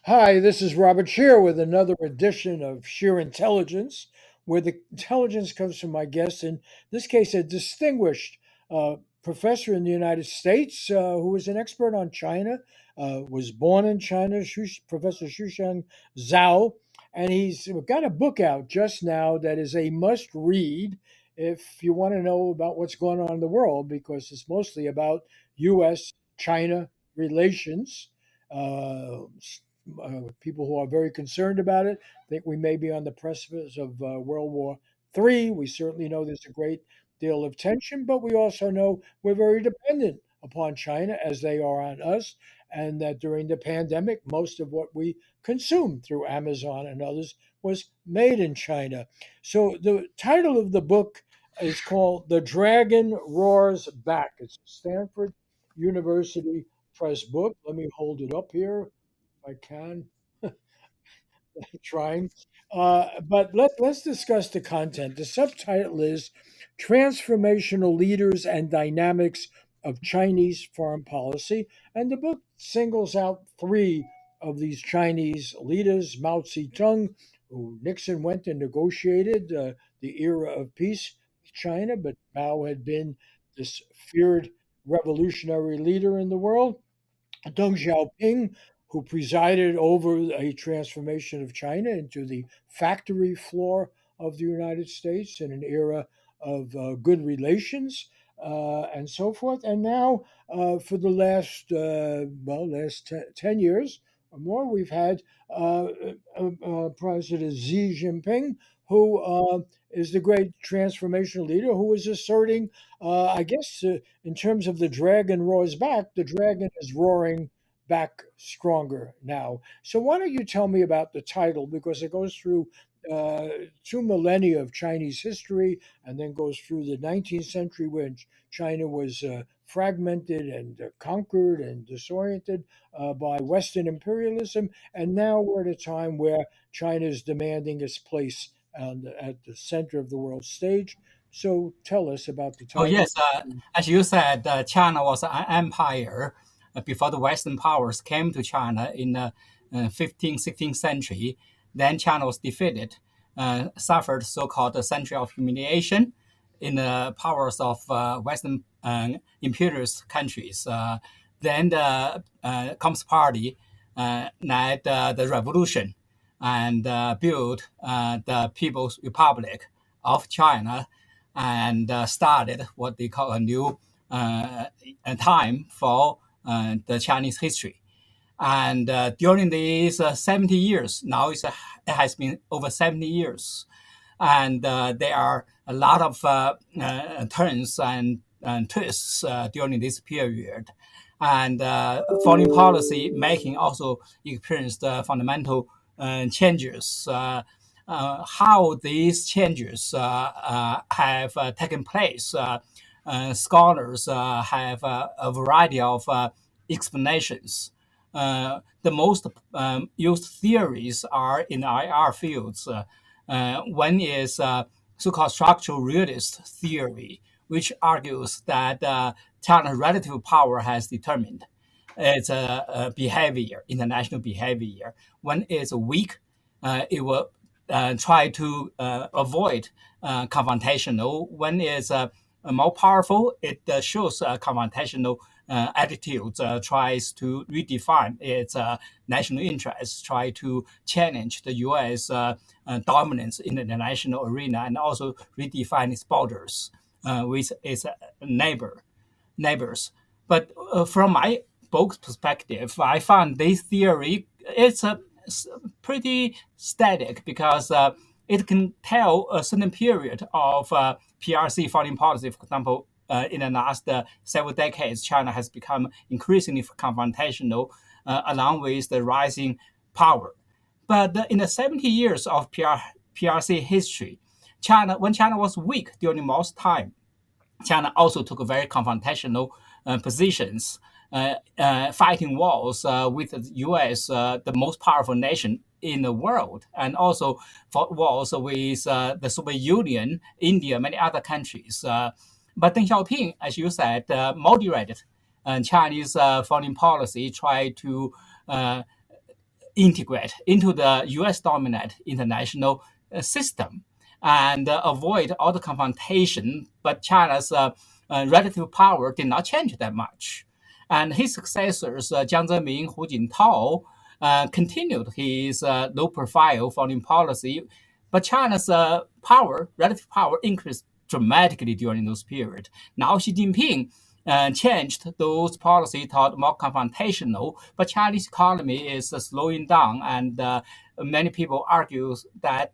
Hi, this is Robert Shear with another edition of Sheer Intelligence, where the intelligence comes from my guest, in this case, a distinguished professor in the United States who is an expert on China, was born in China, Professor Shushan Zhao, and he's got a book out just now that is a must read if you want to know about what's going on in the world, because it's mostly about U.S. China relations. Uh, People who are very concerned about it think we may be on the precipice of World War III. We certainly know there's a great deal of tension, but we also know we're very dependent upon China as they are on us, and that during the pandemic, most of what we consumed through Amazon and others was made in China. So the title of the book is called The Dragon Roars Back. It's a Stanford University Press book. Let me hold it up here I can, trying. But let's discuss the content. The subtitle is Transformational Leaders and Dynamics of Chinese Foreign Policy. And the book singles out three of these Chinese leaders: Mao Zedong, who Nixon went and negotiated the era of peace with China, but Mao had been this feared revolutionary leader in the world. Deng Xiaoping, who presided over a transformation of China into the factory floor of the United States in an era of good relations and so forth. And now, for the last 10 years or more, we've had President Xi Jinping, who is the great transformational leader who is asserting, I guess, in terms of the dragon roars back, the dragon is roaring back stronger now. So why don't you tell me about the title, because it goes through uh, two millennia of Chinese history and then goes through the 19th century when China was fragmented and conquered and disoriented by Western imperialism. And now we're at a time where China is demanding its place at the center of the world stage. So tell us about the Oh, title. yes. As you said, China was an empire before the Western powers came to China in the 15th, 16th century. Then China was defeated, suffered so-called century of humiliation in the powers of Western imperialist countries. Then the Communist Party led the revolution and built the People's Republic of China and started what they call a new time for the Chinese history. And during these 70 years, now it has been over 70 years, and there are a lot of turns and twists during this period. And foreign policy making also experienced fundamental changes. How these changes have taken place, scholars have a variety of explanations. The most used theories are in IR fields. One is so-called structural realist theory, which argues that China's relative power has determined its behavior, international behavior. When it's weak, it will try to avoid confrontational. When it's more powerful, it shows confrontational attitudes, tries to redefine its national interests, try to challenge the U.S. Dominance in the international arena, and also redefine its borders with its neighbors. But from my book's perspective, I found this theory it's pretty static because it can tell a certain period of PRC foreign policy. For example, in the last several decades, China has become increasingly confrontational along with the rising power. But in the 70 years of PRC history, when China was weak during Mao's time, China also took very confrontational positions, fighting wars with the U.S., the most powerful nation in the world, and also fought wars with the Soviet Union, India, many other countries. But Deng Xiaoping, as you said, moderated Chinese foreign policy, tried to uh, integrate into the US dominant international system and avoid all the confrontation. But China's relative power did not change that much. And his successors, Jiang Zemin, Hu Jintao, continued his low profile foreign policy. But China's relative power, increased dramatically during those periods. Now Xi Jinping changed those policies toward more confrontational, but Chinese economy is slowing down, and many people argue that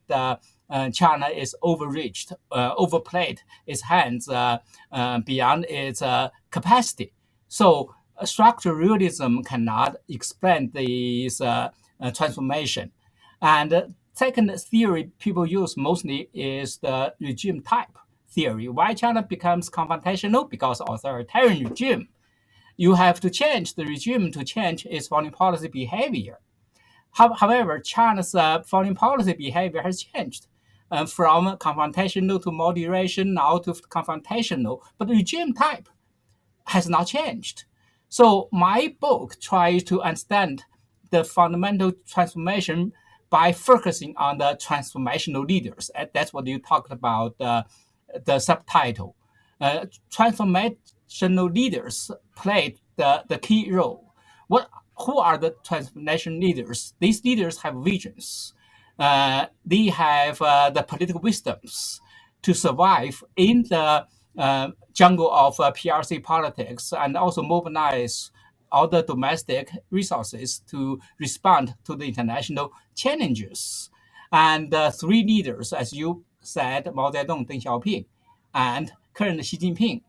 China is overreached, overplayed its hands beyond its capacity. So structural realism cannot explain this transformation. And second theory people use mostly is the regime type theory. Why China becomes confrontational? Because authoritarian regime, you have to change the regime to change its foreign policy behavior. However, China's foreign policy behavior has changed from confrontational to moderation, now to confrontational, but the regime type has not changed. So my book tries to understand the fundamental transformation by focusing on the transformational leaders. And that's what you talked about the subtitle. Transformational leaders played the key role. Who are the transformation leaders? These leaders have visions. They have the political wisdoms to survive in the jungle of PRC politics and also mobilize all the domestic resources to respond to the international challenges. And the three leaders, as you said, Mao Zedong, Deng Xiaoping, and current Xi Jinping,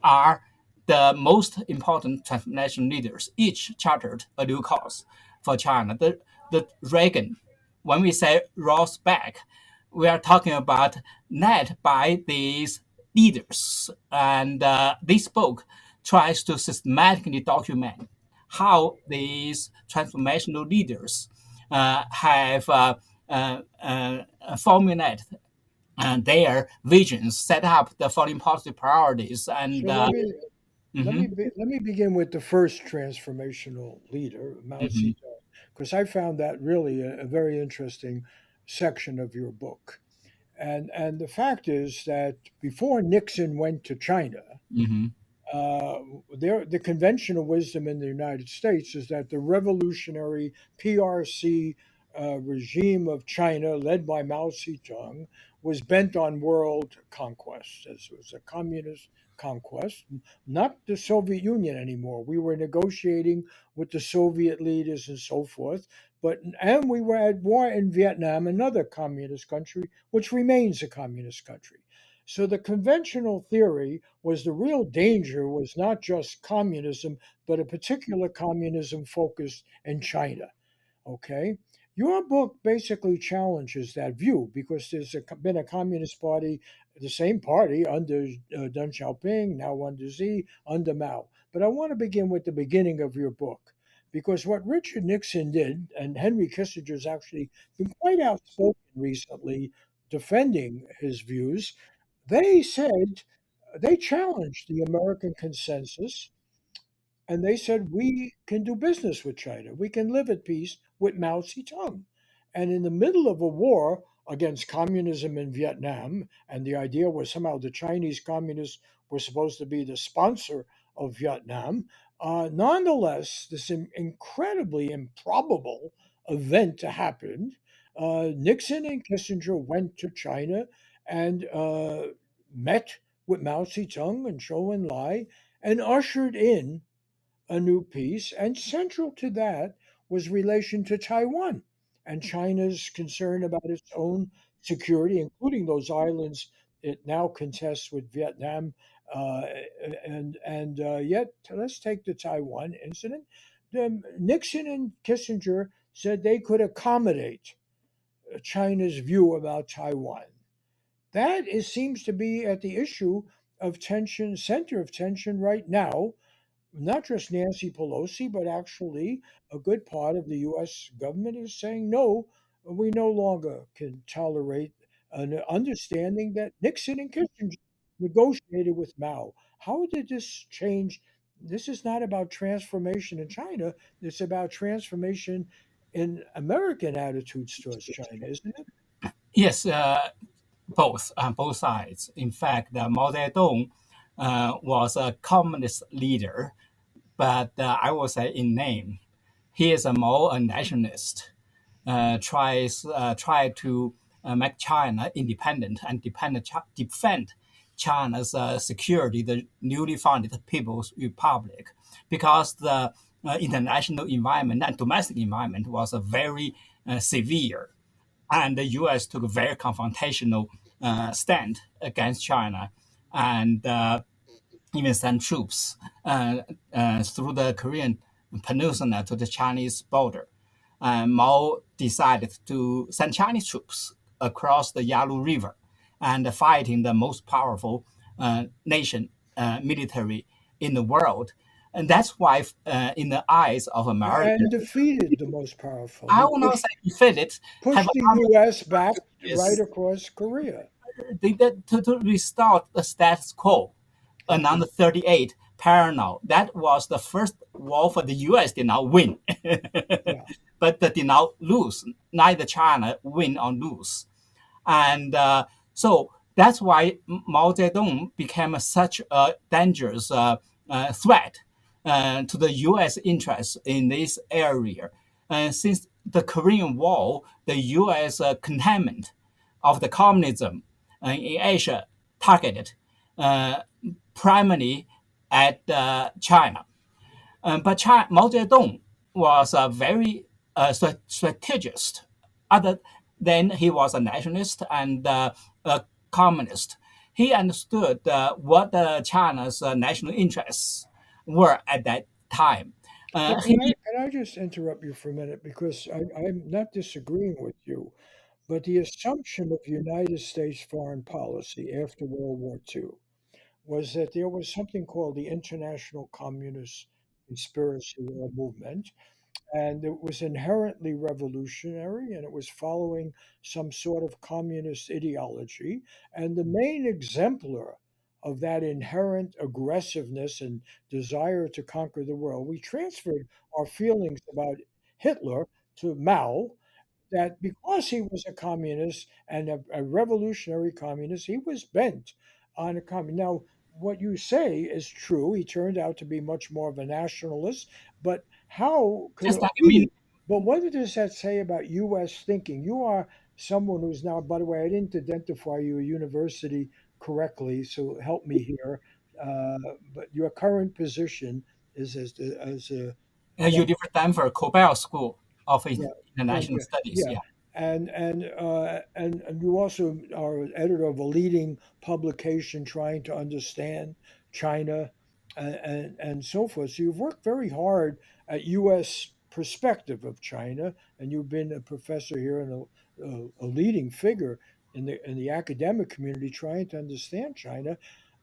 are the most important transnational leaders, each chartered a new course for China. The Reagan, when we say rolls back, we are talking about led by these leaders. And this book tries to systematically document how these transformational leaders have formulated their visions, set up the foreign policy priorities, and So mhm, let me begin with the first transformational leader, Mao mhm, Zedong, because I found that really a very interesting section of your book. And the fact is that before Nixon went to China, mhm, uh, the conventional wisdom in the United States is that the revolutionary PRC regime of China, led by Mao Zedong, was bent on world conquest. As it was a communist conquest, not the Soviet Union anymore. We were negotiating with the Soviet leaders and so forth, and we were at war in Vietnam, another communist country, which remains a communist country. So the conventional theory was the real danger was not just communism, but a particular communism focused in China. Okay. Your book basically challenges that view because been a communist party, the same party under Deng Xiaoping, now under Xi, under Mao. But I want to begin with the beginning of your book because what Richard Nixon did, and Henry Kissinger's actually been quite outspoken recently defending his views, they said they challenged the American consensus and they said, we can do business with China. We can live at peace with Mao Zedong. And in the middle of a war against communism in Vietnam, and the idea was somehow the Chinese communists were supposed to be the sponsor of Vietnam, nonetheless, this incredibly improbable event happened. Nixon and Kissinger went to China and met with Mao Zedong and Zhou Enlai and ushered in a new peace, and central to that was relation to Taiwan and China's concern about its own security, including those islands it now contests with Vietnam. And yet, let's take the Taiwan incident. Nixon and Kissinger said they could accommodate China's view about Taiwan. Seems to be at the issue of tension, center of tension right now, not just Nancy Pelosi, but actually a good part of the U.S. government is saying, no, we no longer can tolerate an understanding that Nixon and Kissinger negotiated with Mao. How did this change? This is not about transformation in China, it's about transformation in American attitudes towards China, isn't it? Yes, both on both sides. In fact, Mao Zedong was a communist leader, but I will say in name, he is a more a nationalist. Try to make China independent and defend China's security, the newly founded People's Republic, because the international environment and domestic environment was very severe, and the U.S. took a very confrontational stand against China, and even sent troops through the Korean Peninsula to the Chinese border. Mao decided to send Chinese troops across the Yalu River and fighting the most powerful nation military in the world. And that's why, in the eyes of And Americans, defeated the most powerful. I He will not say defeated, have pushed the U.S. back right across Korea. to restore the status quo. Another 38 parallel. That was the first war for the U.S. did not win, Yeah. but did not lose. Neither China win or lose, and so that's why Mao Zedong became such a dangerous threat to the U.S. interests in this area. Since the Korean War, the U.S. Containment of the communism in Asia targeted uh, primarily at China. But Mao Zedong was a very strategist. Other than he was a nationalist and a communist, he understood what China's national interests were at that time. Well, He can I just interrupt you for a minute because I'm not disagreeing with you, but the assumption of United States foreign policy after World War II was that there was something called the International Communist Conspiracy or Movement, and it was inherently revolutionary and it was following some sort of communist ideology. And the main exemplar of that inherent aggressiveness and desire to conquer the world, we transferred our feelings about Hitler to Mao, that because he was a communist and a revolutionary communist, he was bent on a communist. Now, what you say is true. He turned out to be much more of a nationalist, but how could just it like be? But what does that say about U.S. thinking? You are someone who's now, by the way, I didn't identify your university correctly, so help me here. Uh, but your current position is as a University of Denver Cobell School of yeah, International okay, Studies. yeah, Yeah. and you also are an editor of a leading publication trying to understand China and so forth. So you've worked very hard at U.S. perspective of China, and you've been a professor here and a leading figure in the academic community trying to understand China.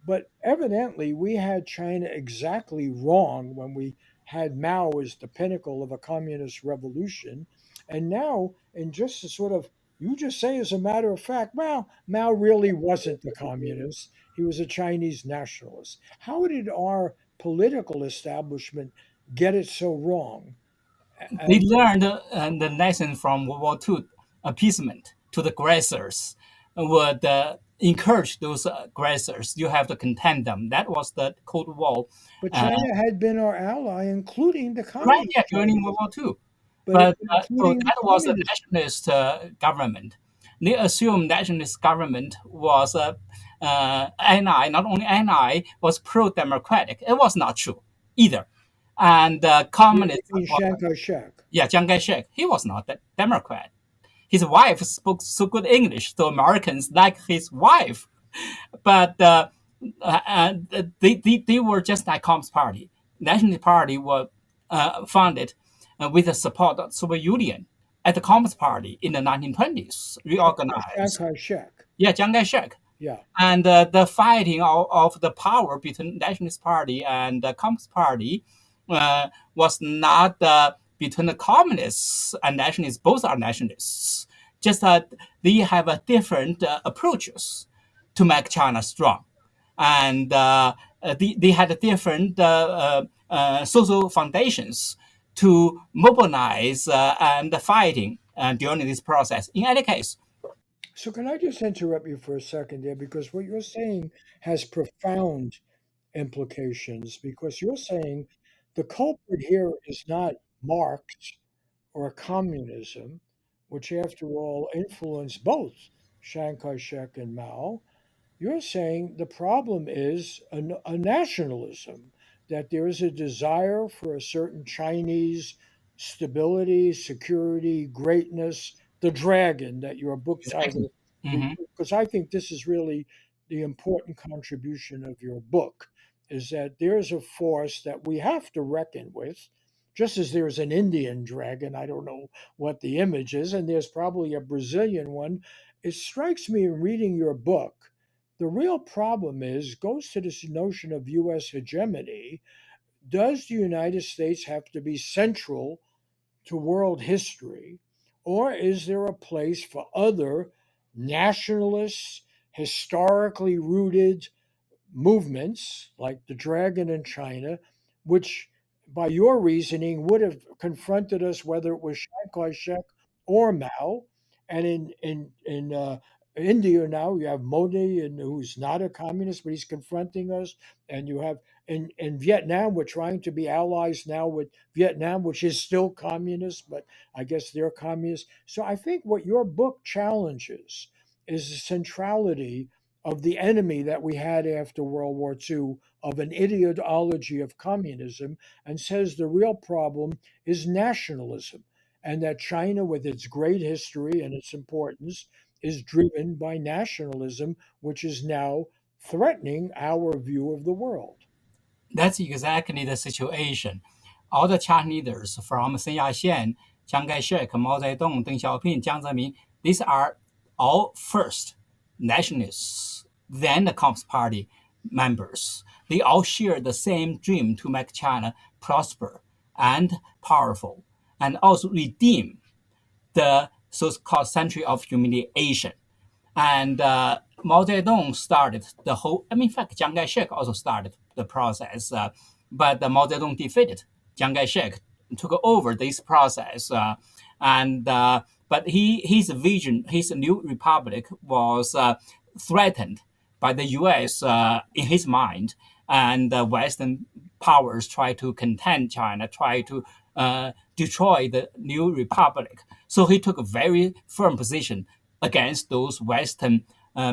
But evidently, we had China exactly wrong when we had Mao as the pinnacle of a communist revolution. And now, in just a sort of, you just say as a matter of fact, well, Mao really wasn't a communist. He was a Chinese nationalist. How did our political establishment get it so wrong? They And learned the lesson from World War II, appeasement to the aggressors would encourage those aggressors. You have to contend them. That was the Cold War, but uh, China had been our ally, including the right communist there during World Chinese, War II. but But so including the that was a communist. nationalist government. They assumed nationalist government was NI, not only NI, was pro-democratic. It was not true either. And You communist, mean Chiang Kai-shek? yeah, Chiang Kai-shek, he was not a Democrat. His wife spoke so good English, so Americans like his wife. But they were just like Communist Party. National Party was founded with the support of Soviet Union at the Communist Party in the 1920s, Chiang reorganized. Kai-shek. Yeah, Chiang Kai-shek. Yeah. And the fighting of the power between Nationalist Party and the Communist Party was not between the communists and nationalists. Both are nationalists. Just that they have a different approaches to make China strong, and they had different social foundations to mobilize and fighting during this process. In any case, So can I just interrupt you for a second there? Because what you're saying has profound implications, because you're saying the culprit here is not Marx or communism, which after all influenced both Chiang Kai-shek and Mao. You're saying the problem is a nationalism, that there is a desire for a certain Chinese stability, security, greatness, the dragon that your book exactly. title, Hmm. because I think this is really the important contribution of your book, is that there's a force that we have to reckon with, just as there's an Indian dragon, I don't know what the image is, and there's probably a Brazilian one. It strikes me in reading your book, the real problem is goes to this notion of US hegemony. Does the United States have to be central to world history, or is there a place for other nationalists, historically rooted movements like the dragon in China, which, by your reasoning, would have confronted us whether it was Chiang Kai-shek or Mao? And in India now, you have Modi, and who's not a communist, but he's confronting us. And you have in Vietnam, we're trying to be allies now with Vietnam, which is still communist, but I guess they're communist. So I think what your book challenges is the centrality of the enemy that we had after World War II of an ideology of communism, and says the real problem is nationalism, and that China, with its great history and its importance, is driven by nationalism, which is now threatening our view of the world. That's exactly the situation. All the Chinese leaders from Sun Yat-sen, Chiang Kai-shek, Mao Zedong, Deng Xiaoping, Jiang Zemin, these are all first nationalists, then the Communist Party members. They all share the same dream to make China prosper and powerful, and also redeem the so-called century of humiliation. And Mao Zedong started the whole. I mean, in fact, Chiang Kai-shek also started the process, but Mao Zedong defeated Chiang Kai-shek, took over this process, and but his vision, his new republic, was threatened by the U.S. In his mind, and Western powers try to contain China, try to destroy the new republic. So he took a very firm position against those Western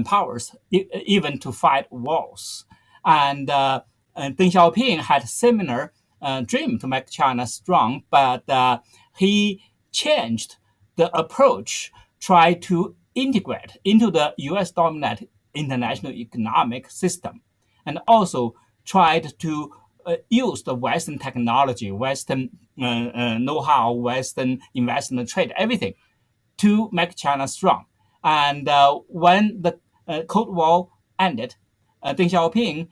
powers, even to fight wars. And Deng Xiaoping had a similar dream to make China strong, but he changed the approach, tried to integrate into the U.S. dominated international economic system, and also tried to use the Western technology, Western know-how, Western investment, trade, everything to make China strong. And when the Cold War ended, Deng Xiaoping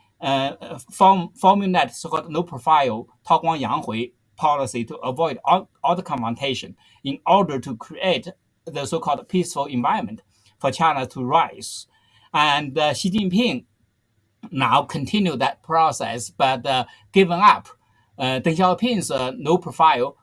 formulated so-called no-profile 韬光养晦 policy to avoid all the confrontation in order to create the so-called peaceful environment for China to rise. And Xi Jinping now continue that process, but given up Deng Xiaoping's no-profile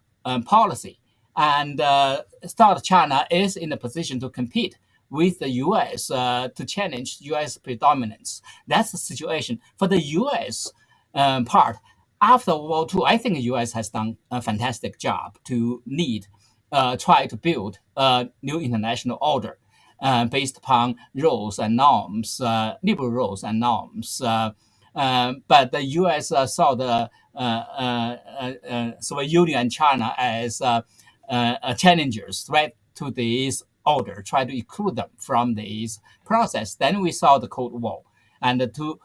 policy, and thought China is in a position to compete with the U.S. To challenge U.S. predominance. That's the situation for the U.S. Part. After World War II, I think the U.S. has done a fantastic job to try to build a new international order based upon rules and norms, liberal rules and norms. But the U.S. Saw the Soviet Union and China as challengers, threat to this order, try to exclude them from this process. Then we saw the Cold War and the two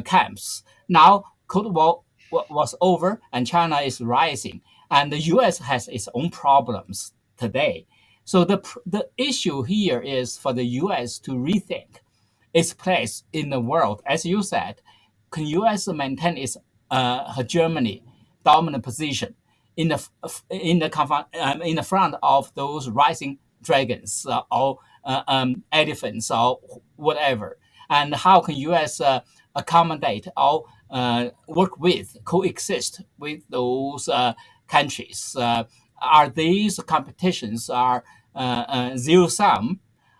camps. Now, Cold War was over and China is rising, and the U.S. has its own problems today. So the issue here is for the U.S. to rethink its place in the world. As you said, can U.S. maintain its Germany dominant position in in the front of those rising dragons or elephants or whatever? And how can U.S. Accommodate or work with, coexist with those countries. Are these competitions are zero sum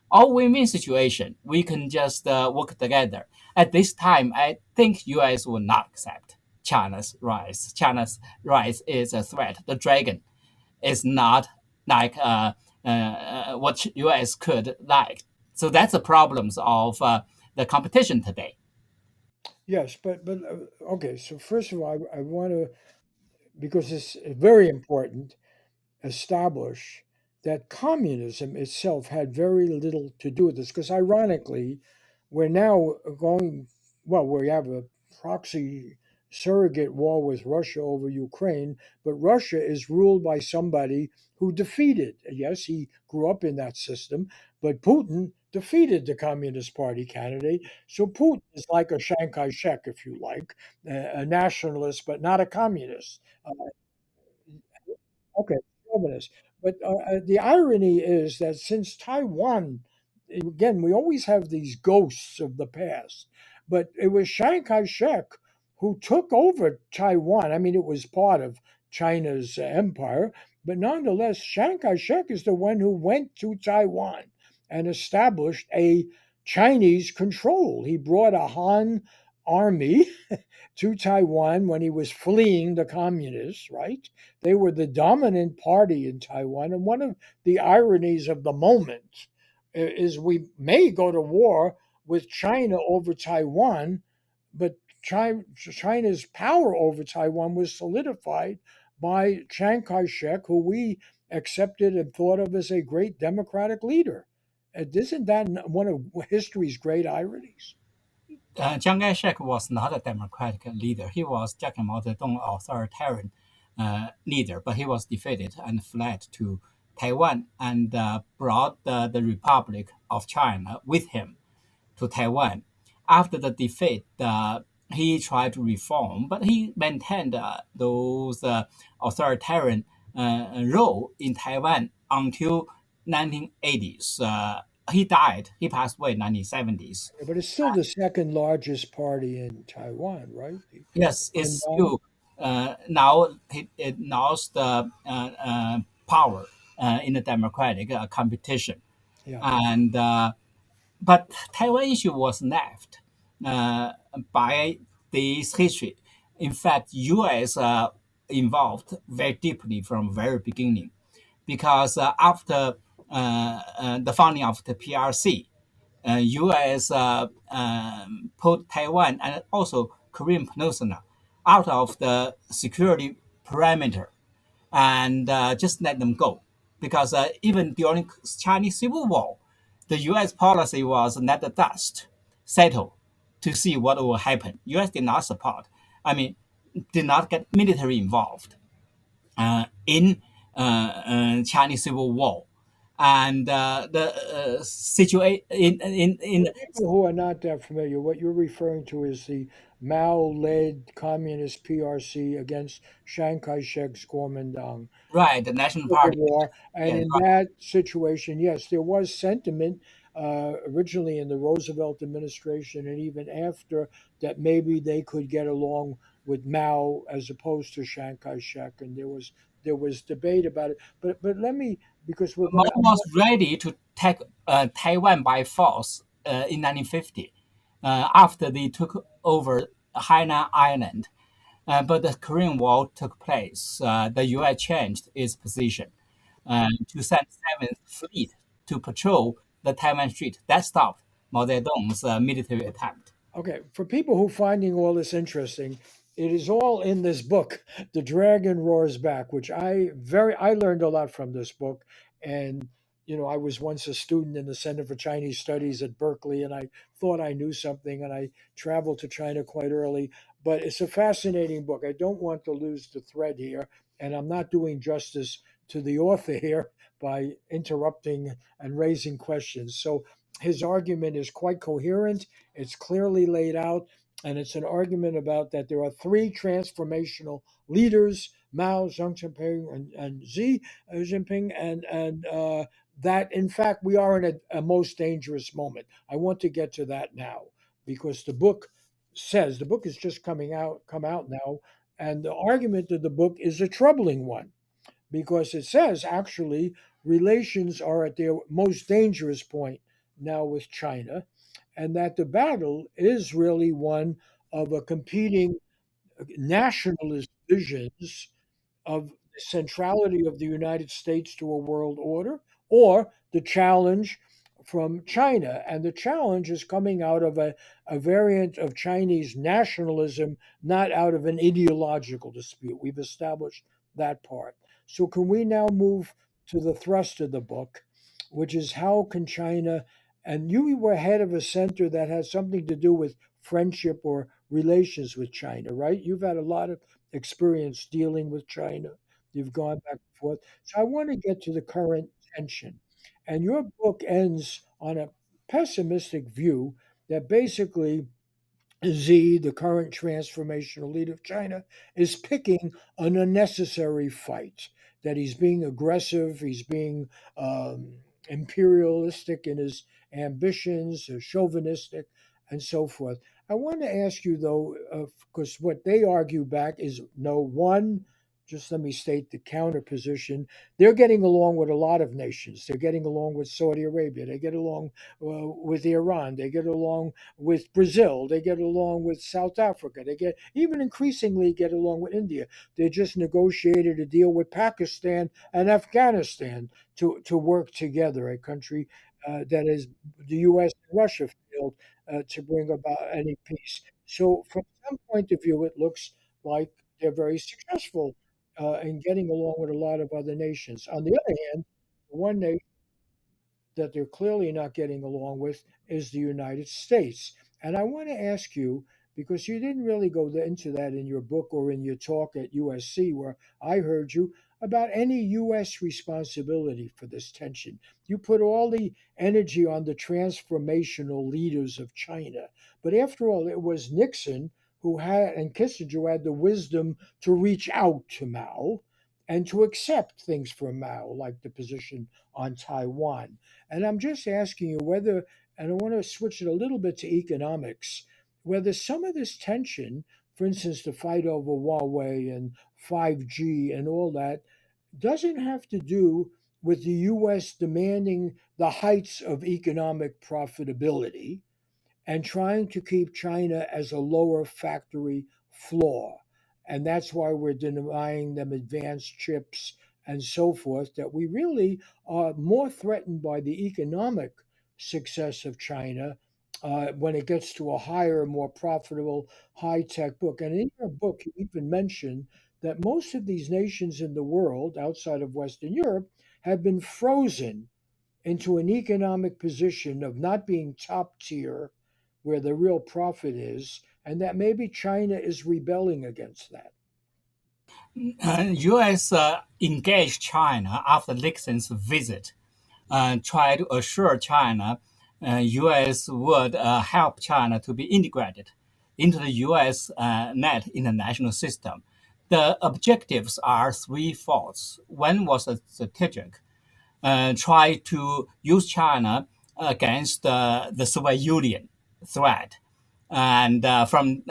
or win-win situation? We can just work together. At this time, I think U.S. will not accept China's rise. China's rise is a threat. The dragon is not like what U.S. could like. So that's the problems of the competition today. Yes, but okay. So first of all, I want to, because it's very important, establish that communism itself had very little to do with this. Because ironically, we're now going, well, we have a proxy surrogate war with Russia over Ukraine, but Russia is ruled by somebody who defeated, yes, he grew up in that system, but Putin defeated the Communist Party candidate. So Putin is like a Chiang Kai shek, if you like, a nationalist, but not a communist. Okay, chauvinist. But the irony is that since Taiwan, again, we always have these ghosts of the past, but it was Chiang Kai shek who took over Taiwan. I mean, it was part of China's empire, but nonetheless, Chiang Kai shek is the one who went to Taiwan and established a Chinese control. He brought a Han army to Taiwan when he was fleeing the communists, right? They were the dominant party in Taiwan. And one of the ironies of the moment is we may go to war with China over Taiwan, but China's power over Taiwan was solidified by Chiang Kai shek, who we accepted and thought of as a great democratic leader. Isn't that one of history's great ironies? Chiang Kai-shek was not a democratic leader. He was Jack Mao Zedong authoritarian leader, but he was defeated and fled to Taiwan and brought the Republic of China with him to Taiwan. After the defeat, he tried to reform, but he maintained those authoritarian role in Taiwan until 1980s. He died. He passed away in 1970s. Yeah, but it's still the second largest party in Taiwan, right? Yes, it's Kuomintang? still now it lost the power in the democratic competition, Yeah. and but Taiwan issue was left uh, by this history. In fact, U.S. Involved very deeply from very beginning because after the founding of the PRC, U.S. Put Taiwan and also Korean Peninsula out of the security perimeter and just let them go. Because even during Chinese Civil War, the U.S. policy was let the dust settle to see what will happen. U.S. did not support. I mean, did not get military involved in Chinese Civil War, and the situation in People who are not that familiar, what you're referring to is the Mao-led communist PRC against Chiang Kai-shek's Kuomintang right the National Civil Party. War. And Yeah, in that situation, yes, there was sentiment originally in the Roosevelt administration and even after that maybe they could get along with Mao as opposed to Chiang Kai-shek, and there was debate about it. But let me, because we're going Mao to. was ready to take Taiwan by force in 1950 after they took over Hainan Island. But the Korean War took place. The U.S. changed its position to send Seventh Fleet to patrol the Taiwan Strait. That stopped Mao Zedong's military attempt. Okay, for people who finding all this interesting, it is all in this book, The Dragon Roars Back, which I learned a lot from this book. And I was once a student in the Center for Chinese Studies at Berkeley, and I thought I knew something, and I traveled to China quite early. But it's a fascinating book. I don't want to lose the thread here, and I'm not doing justice to the author here by interrupting and raising questions. So his argument is quite coherent, it's clearly laid out, and it's an argument about that there are three transformational leaders: Mao, Xi Jinping, and Xi Jinping, and that in fact we are in a most dangerous moment. I want to get to that now because the book says the book is just come out now, And the argument of the book is a troubling one because it says actually relations are at their most dangerous point now with China, and that the battle is really one of a competing nationalist visions of the centrality of the United States to a world order or the challenge from China. And the challenge is coming out of a variant of Chinese nationalism, not out of an ideological dispute. We've established that part. So, can we now move to the thrust of the book, which is how can China, and you were head of a center that has something to do with friendship or relations with China, right? You've had a lot of experience dealing with China. You've gone back and forth. So I want to get to the current tension. And your book ends on a pessimistic view that basically Xi, the current transformational leader of China, is picking an unnecessary fight. That he's being aggressive, he's being imperialistic in his ambitions, chauvinistic, and so forth. I want to ask you, though, because what they argue back is no one, just let me state the counter position. They're getting along with a lot of nations. They're getting along with Saudi Arabia. They get along with Iran. They get along with Brazil. They get along with South Africa. They get even increasingly get along with India. They just negotiated a deal with Pakistan and Afghanistan to work together. A country that is the U.S. and Russia failed to bring about any peace. So, from some point of view, it looks like they're very successful in getting along with a lot of other nations. On the other hand, one nation that they're clearly not getting along with is the United States. And I want to ask you, because you didn't really go into that in your book or in your talk at USC, where I heard you, about any U.S. responsibility for this tension. You put all the energy on the transformational leaders of China. But after all, it was Nixon who had, and Kissinger who had the wisdom to reach out to Mao and to accept things from Mao, like the position on Taiwan. And I'm just asking you whether, and I want to switch it a little bit to economics, whether some of this tension, for instance, the fight over Huawei and 5G and all that, doesn't have to do with the US demanding the heights of economic profitability and trying to keep China as a lower factory floor. And that's why we're denying them advanced chips and so forth, that we really are more threatened by the economic success of China when it gets to a higher, more profitable, high tech book. And in your book, you even mentioned that most of these nations in the world outside of Western Europe have been frozen into an economic position of not being top tier where the real profit is, and that maybe China is rebelling against that. U.S. Engaged China after Nixon's visit, tried to assure China U.S. would help China to be integrated into the U.S. Net international system. The objectives are threefold. One was strategic, try to use China against the Soviet Union threat. And from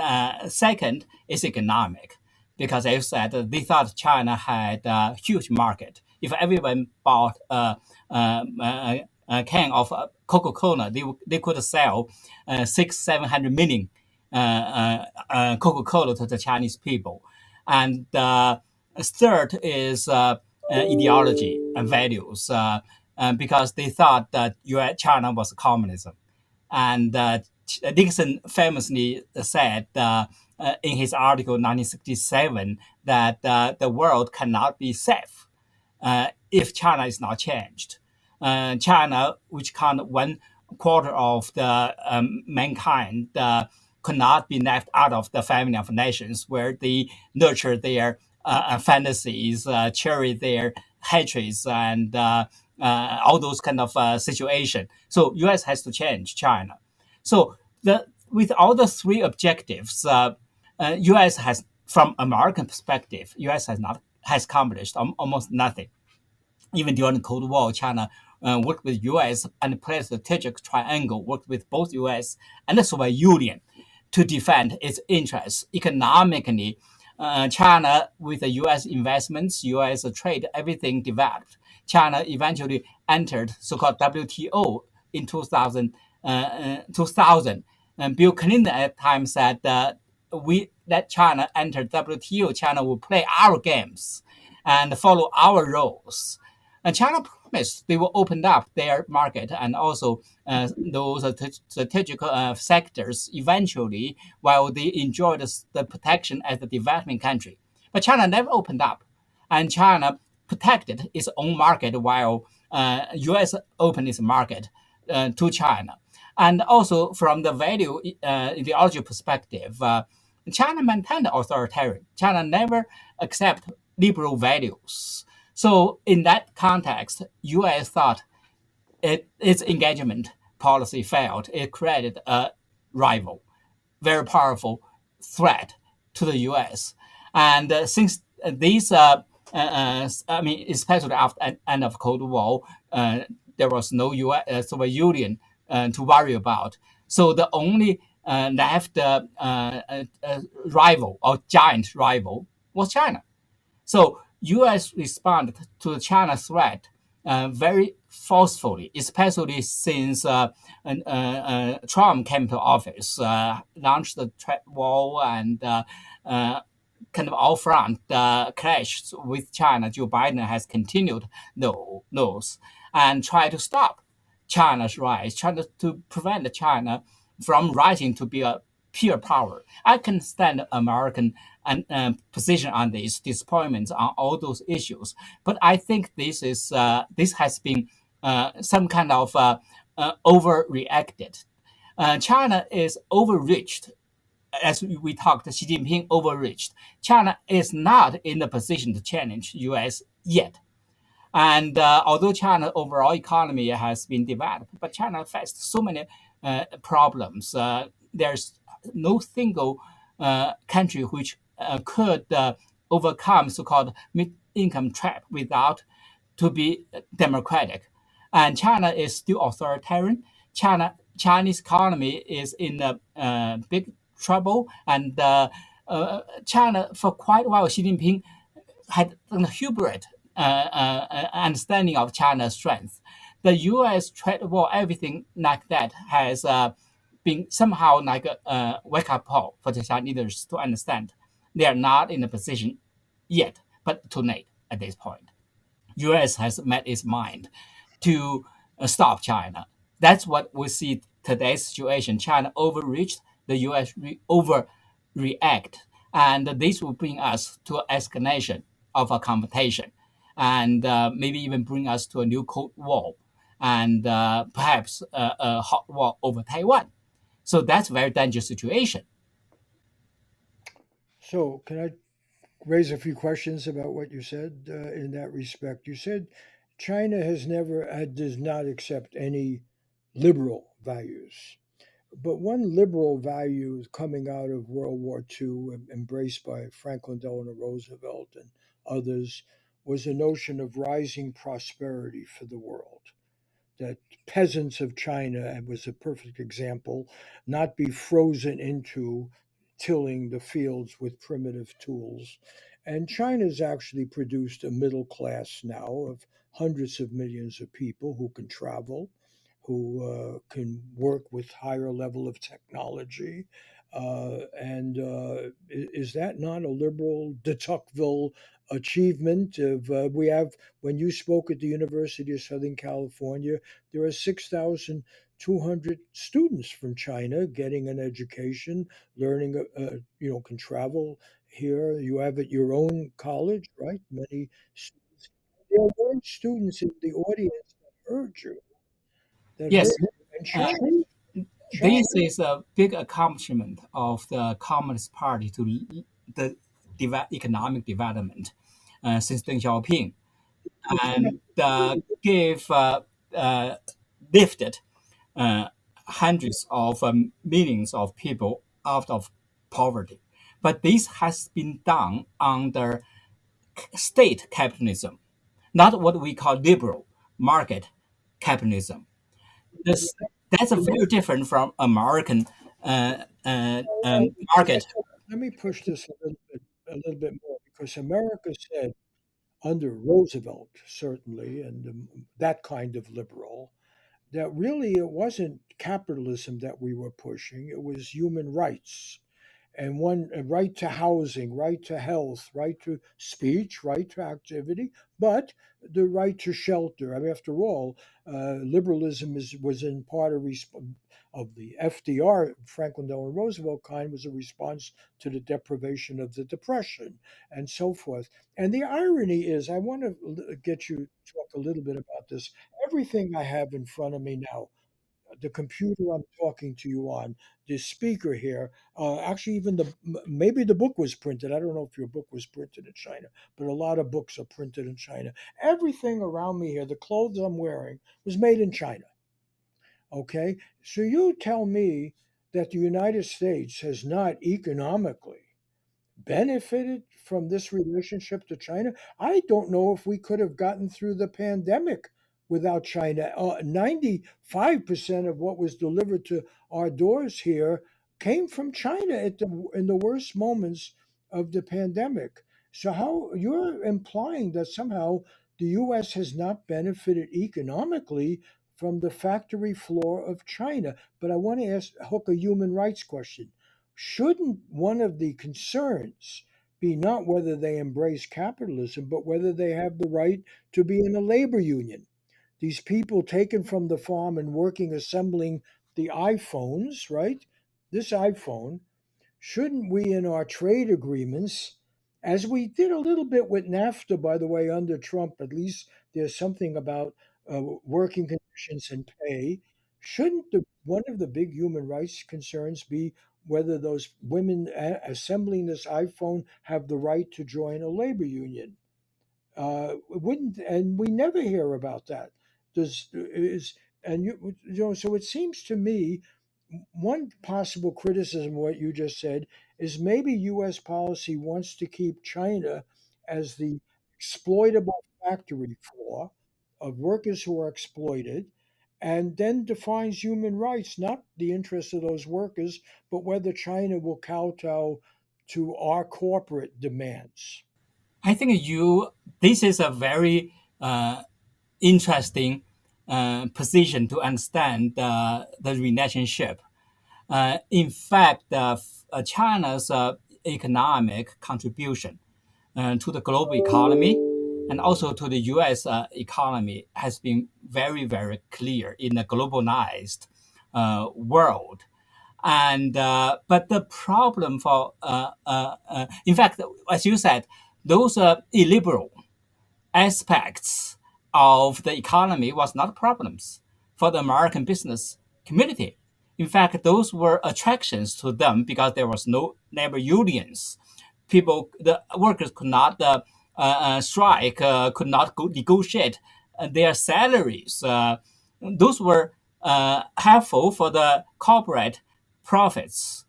second is economic, because they said they thought China had a huge market. If everyone bought a can of Coca-Cola, they could sell 600-700 million Coca-Cola to the Chinese people. And third is ideology and values, because they thought that China was communism. And Nixon famously said in his article 1967 that the world cannot be safe if China is not changed. China, which count 1/4 of the mankind, could not be left out of the family of nations where they nurture their fantasies, cherish their hatreds, and all those kind of situation. So U.S. has to change China. So with all the three objectives, U.S. has, from American perspective, U.S. has accomplished almost nothing. Even during the Cold War, China worked with U.S. and played a strategic triangle, worked with both U.S. and the Soviet Union to defend its interests economically. China with the U.S. investments, U.S. trade, everything developed. China eventually entered so-called WTO in 2000. And Bill Clinton at the time said that we let China enter WTO. China will play our games and follow our rules. And China promised they will open up their market and also those strategic sectors eventually, while they enjoy the protection as a developing country. But China never opened up, and China protected its own market while U.S. opened its market to China. And also from the value ideology perspective, China maintained authoritarian. China never accept liberal values. So in that context, U.S. thought its engagement policy failed. It created a rival, very powerful threat to the U.S. And since these, I mean, especially after the end of Cold War, there was no US, Soviet Union to worry about. So the only left rival or giant rival was China. So U.S. responded to China threat very forcefully, especially since Trump came to office, launched the trade war and kind of all front clash with China. Joe Biden has continued those and try to stop China's rise, trying to prevent China from rising to be a pure power. I can stand American and position on these disappointments on all those issues, but I think this has been some kind of overreacted. China is overreached. As we talked, Xi Jinping overreached. China is not in the position to challenge U.S. yet. And although China overall economy has been developed, but China faced so many problems. There's no single country which could overcome so-called mid-income trap without to be democratic. And China is still authoritarian. Chinese economy is in big trouble, and China for quite a while, Xi Jinping had a hubris understanding of China's strength. The U.S. trade war, everything like that, has been somehow like a wake-up call for the Chinese leaders to understand they are not in a position yet, but too late at this point. U.S. has made its mind to stop China. That's what we see today's situation. China overreached, the U.S. overreact, and this will bring us to escalation of a confrontation, and maybe even bring us to a new Cold War, and perhaps a hot war over Taiwan. So that's a very dangerous situation. So, can I raise a few questions about what you said in that respect? You said China does not accept any liberal values. But one liberal value coming out of World War II, embraced by Franklin Delano Roosevelt and others, was a notion of rising prosperity for the world. That peasants of China, and was a perfect example, not be frozen into tilling the fields with primitive tools. And China's actually produced a middle class now of hundreds of millions of people who can travel, who can work with higher level of technology. And is that not a liberal de Tocqueville achievement? Of we have, when you spoke at the University of Southern California, there are 6,200 students from China getting an education, learning, can travel here. You have at your own college, right? Many students. There were students in the audience that Yes, heard you. And uh, China, this is a big accomplishment of the Communist Party to the economic development since Deng Xiaoping, and gave lifted uh, hundreds of millions of people out of poverty. But this has been done under state capitalism, not what we call liberal market capitalism. This, that's a very different from American let market. me push this a little bit. a little bit more because America said under Roosevelt, certainly, and that kind of liberal, that really it wasn't capitalism that we were pushing, it was human rights. And one a right to housing, right to health, right to speech, right to activity, but the right to shelter. I mean, after all, liberalism was in part of the FDR, Franklin Delano Roosevelt kind, was a response to the deprivation of the Depression and so forth. And the irony is, I want to get you to talk a little bit about this. Everything I have in front of me now, the computer I'm talking to you on, the speaker here, actually even maybe the book was printed. I don't know if your book was printed in China, but a lot of books are printed in China. Everything around me here, the clothes I'm wearing, was made in China. Okay, so you tell me that the United States has not economically benefited from this relationship to China. I don't know if we could have gotten through the pandemic without China. 95% of what was delivered to our doors here came from China in the worst moments of the pandemic. So how you're implying that somehow the US has not benefited economically from the factory floor of China. But I want to hook a human rights question. Shouldn't one of the concerns be not whether they embrace capitalism, but whether they have the right to be in a labor union? These people taken from the farm and working assembling the iPhones, right? This iPhone, shouldn't we, in our trade agreements, as we did a little bit with NAFTA, by the way, under Trump, at least there's something about working conditions and pay. Shouldn't one of the big human rights concerns be whether those women assembling this iPhone have the right to join a labor union? Wouldn't and we never hear about that. Does is and you know so it seems to me one possible criticism of what you just said is maybe U.S. policy wants to keep China as the exploitable factory floor of workers who are exploited, and then defines human rights, not the interests of those workers, but whether China will kowtow to our corporate demands. I think this is a very interesting position to understand the relationship. In fact, China's economic contribution to the global economy and also to the U.S. Economy has been very, very clear in a globalized world. And but the problem in fact, as you said, those illiberal aspects of the economy was not problems for the American business community. In fact, those were attractions to them because there was no labor unions. The workers could not strike, could not negotiate their salaries. Those were helpful for the corporate profits.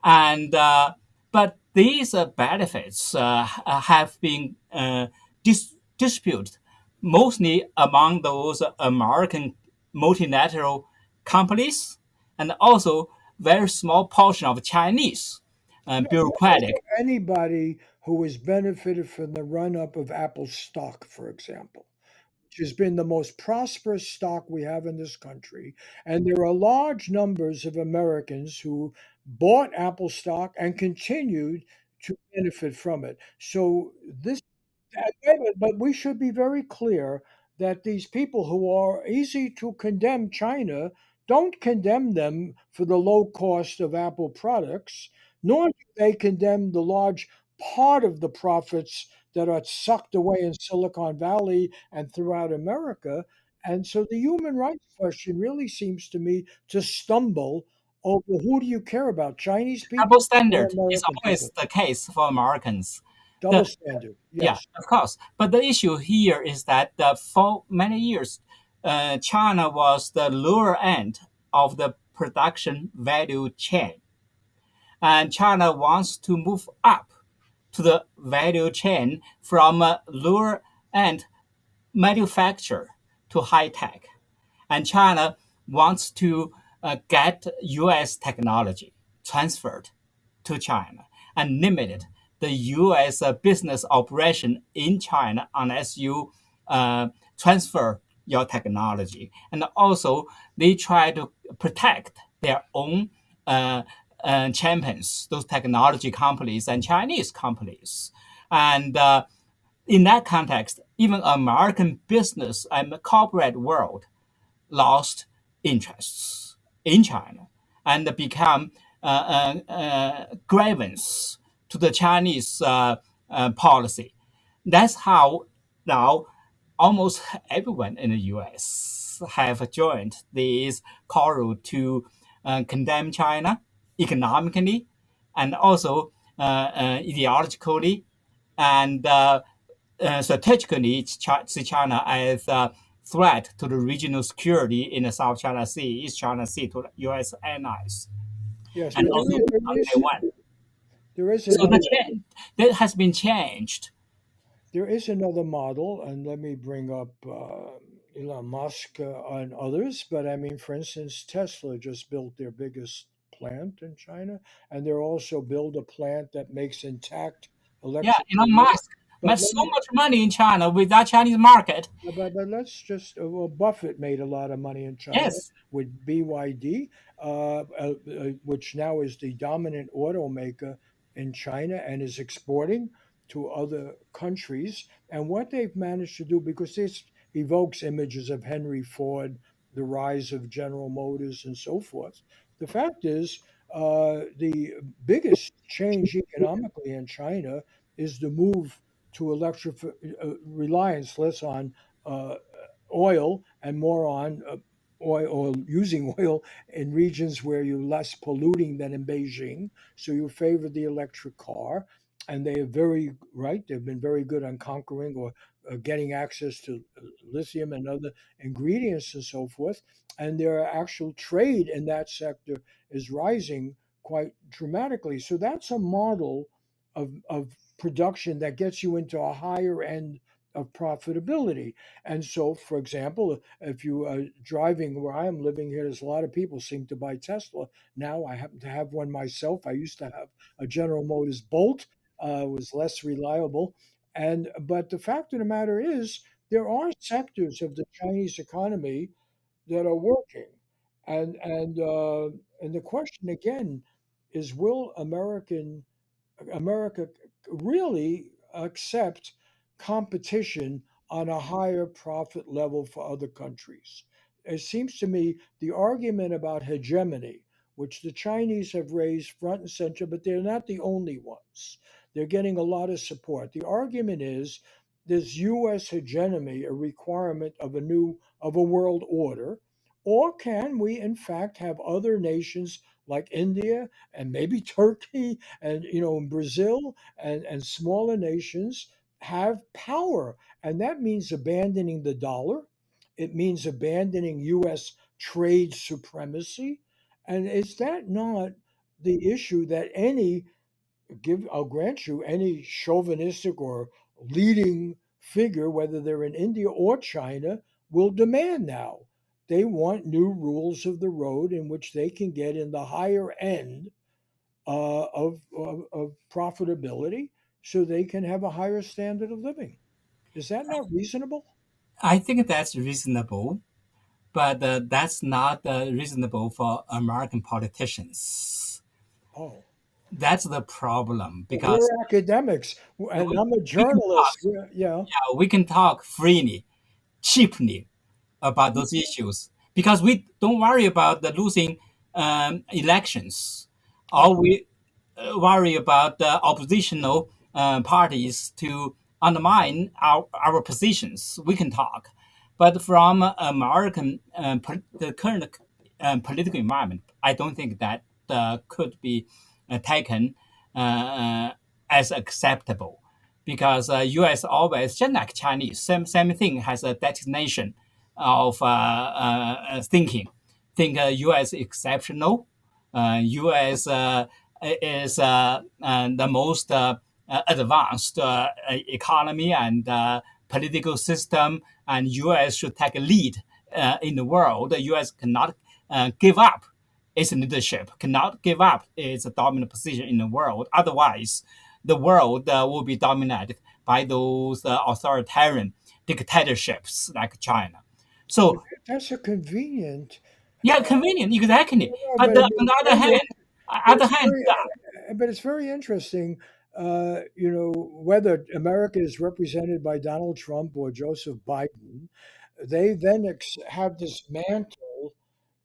And but these benefits have been disputed mostly among those American multilateral companies and also very small portion of Chinese bureaucratic. Anybody who has benefited from the run up of Apple stock, for example, which has been the most prosperous stock we have in this country. And there are large numbers of Americans who bought Apple stock and continued to benefit from it. So this but we should be very clear that these people who are easy to condemn China don't condemn them for the low cost of Apple products, nor do they condemn the large part of the profits that are sucked away in Silicon Valley and throughout America. And so the human rights question really seems to me to stumble over who do you care about, Chinese Double people or standard is American always people? the case for Americans. Double The standard. Yeah, Yes. of course. But the issue here is that for many years, China was the lower end of the production value chain, and China wants to move up to the value chain from a lower end manufacture to high tech. And China wants to get US technology transferred to China and limited the U.S. Business operation in China unless you transfer your technology. And also, they try to protect their own champions, those technology companies and Chinese companies. And in that context, even American business and the corporate world lost interests in China and become grievance to the Chinese policy. That's how now almost everyone in the U.S. have joined this chorus to condemn China economically and also ideologically and strategically see China as a threat to the regional security in the South China Sea, East China Sea to the U.S. allies, Yes, and but also Taiwan. there is So another that has been changed. model, and let me bring up Elon Musk and others. But I mean, for instance, Tesla just built their biggest plant in China, and they're also build a plant that makes intact Yeah, electric Elon vehicles. Musk But made let so me, much money in China with that Chinese market. but let's just well, Buffett made a lot of money in China Yes, with BYD, which now is the dominant automaker in China and is exporting to other countries. And what they've managed to do, because this evokes images of Henry Ford, the rise of General Motors, and so forth. The fact is, the biggest change economically in China is the move to electric reliance less on uh, oil and more on oil or using oil in regions where you're less polluting than in Beijing. So you favor the electric car. And they are very right. They've been very good on conquering or getting access to lithium and other ingredients and so forth. And their actual trade in that sector is rising quite dramatically. So that's a model of production that gets you into a higher end of profitability. And so, for example, if you are driving where I am living here, there's a lot of people seem to buy Tesla. Now I happen to have one myself. I used to have a General Motors Bolt, was less reliable. And but the fact of the matter is, there are sectors of the Chinese economy that are working, and the question again is, will America really accept competition on a higher profit level for other countries? It seems to me the argument about hegemony, which the Chinese have raised front and center, but they're not the only ones. They're getting a lot of support. The argument is US hegemony a requirement of a world order, or can we in fact have other nations like India and maybe Turkey and Brazil and smaller nations have power, and that means abandoning the dollar. It means abandoning U.S. trade supremacy, and is that not the issue that any give? I'll grant you, any chauvinistic or leading figure, whether they're in India or China, will demand now. They want new rules of the road in which they can get in the higher end of profitability so they can have a higher standard of living. Is that not reasonable? I think that's reasonable, but that's not reasonable for American politicians. Oh, That's the problem but we're because academics, and we, I'm a we can talk, journalist. Yeah. we can talk freely, cheaply about those issues because we don't worry about the losing elections, or Okay. we worry about the oppositional parties to undermine our positions. We can talk, but from American the current political environment, I don't think that could be taken uh, as acceptable because U.S. always, just like Chinese, same thing has a destination of thinking. Think U.S. exceptional. U.S. Is the most advanced economy and political system, and U.S. should take a lead in the world. The U.S. cannot give up its leadership, cannot give up its dominant position in the world. Otherwise, the world will be dominated by those authoritarian dictatorships like China. But So that's a convenient. yeah, convenient, exactly. No, But on the other hand, but it's very, but it's very interesting. Whether America is represented by Donald Trump or Joseph Biden, they then have this mantle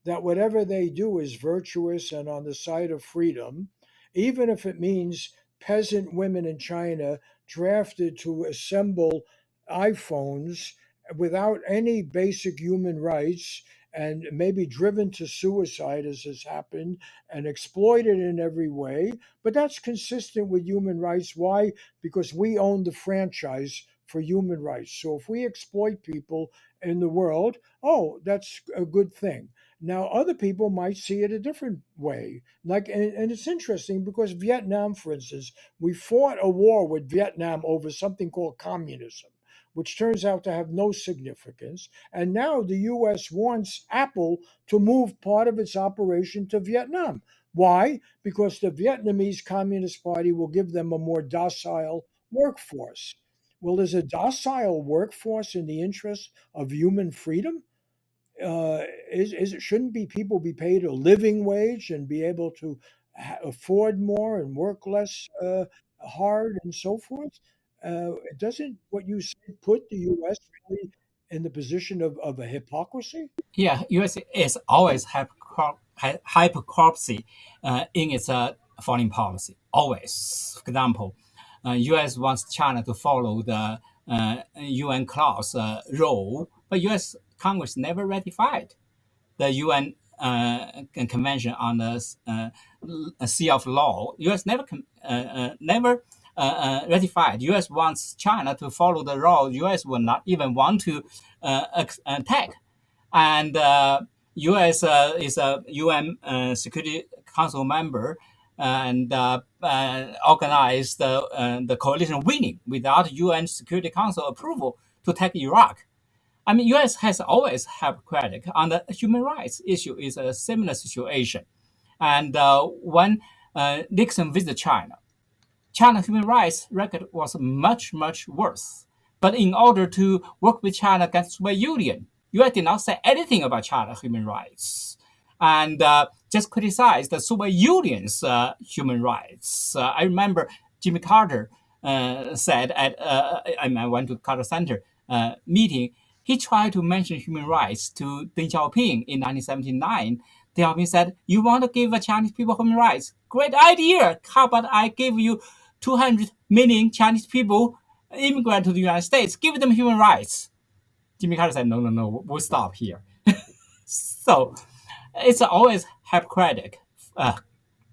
that whatever they do is virtuous and on the side of freedom, even if it means peasant women in China drafted to assemble iPhones without any basic human rights and maybe driven to suicide, as has happened, and exploited in every way. But that's consistent with human rights. Why? Because we own the franchise for human rights. So if we exploit people in the world, oh, that's a good thing. Now, other people might see it a different way. And it's interesting because Vietnam, for instance, we fought a war with Vietnam over something called communism, which turns out to have no significance. And now the U.S. wants Apple to move part of its operation to Vietnam. Why? Because the Vietnamese Communist Party will give them a more docile workforce. Well, is a docile workforce in the interest of human freedom? Is it shouldn't be people be paid a living wage and be able to afford more and work less hard and so forth? Doesn't what you said put the U.S. really in the position of a hypocrisy? yeah, U.S. is always hypocrisy in its foreign policy. Always. For example, U.S. wants China to follow the UN clause rule, but U.S. Congress never ratified the UN Convention on the Sea of Law. U.S. never ratified. U.S. wants China to follow the law. U.S. will not even want to attack. And U.S. Is a UN Security Council member and organized the coalition winning without UN Security Council approval to attack Iraq. I mean, U.S. has always hypocritic on the human rights issue. Is a similar situation, and when Nixon visited China, China human rights record was much worse. But in order to work with China against Soviet Union, U.S. did not say anything about China human rights, and just criticized the Soviet Union's human rights. I remember Jimmy Carter said at I went to Carter Center meeting. He tried to mention human rights to Deng Xiaoping in 1979. Deng Xiaoping said, "You want to give the Chinese people human rights? Great idea. How about I give you 200 million Chinese people immigrant to the United States? Give them human rights." Jimmy Carter said, no, we'll stop here. So it's always hypocritic,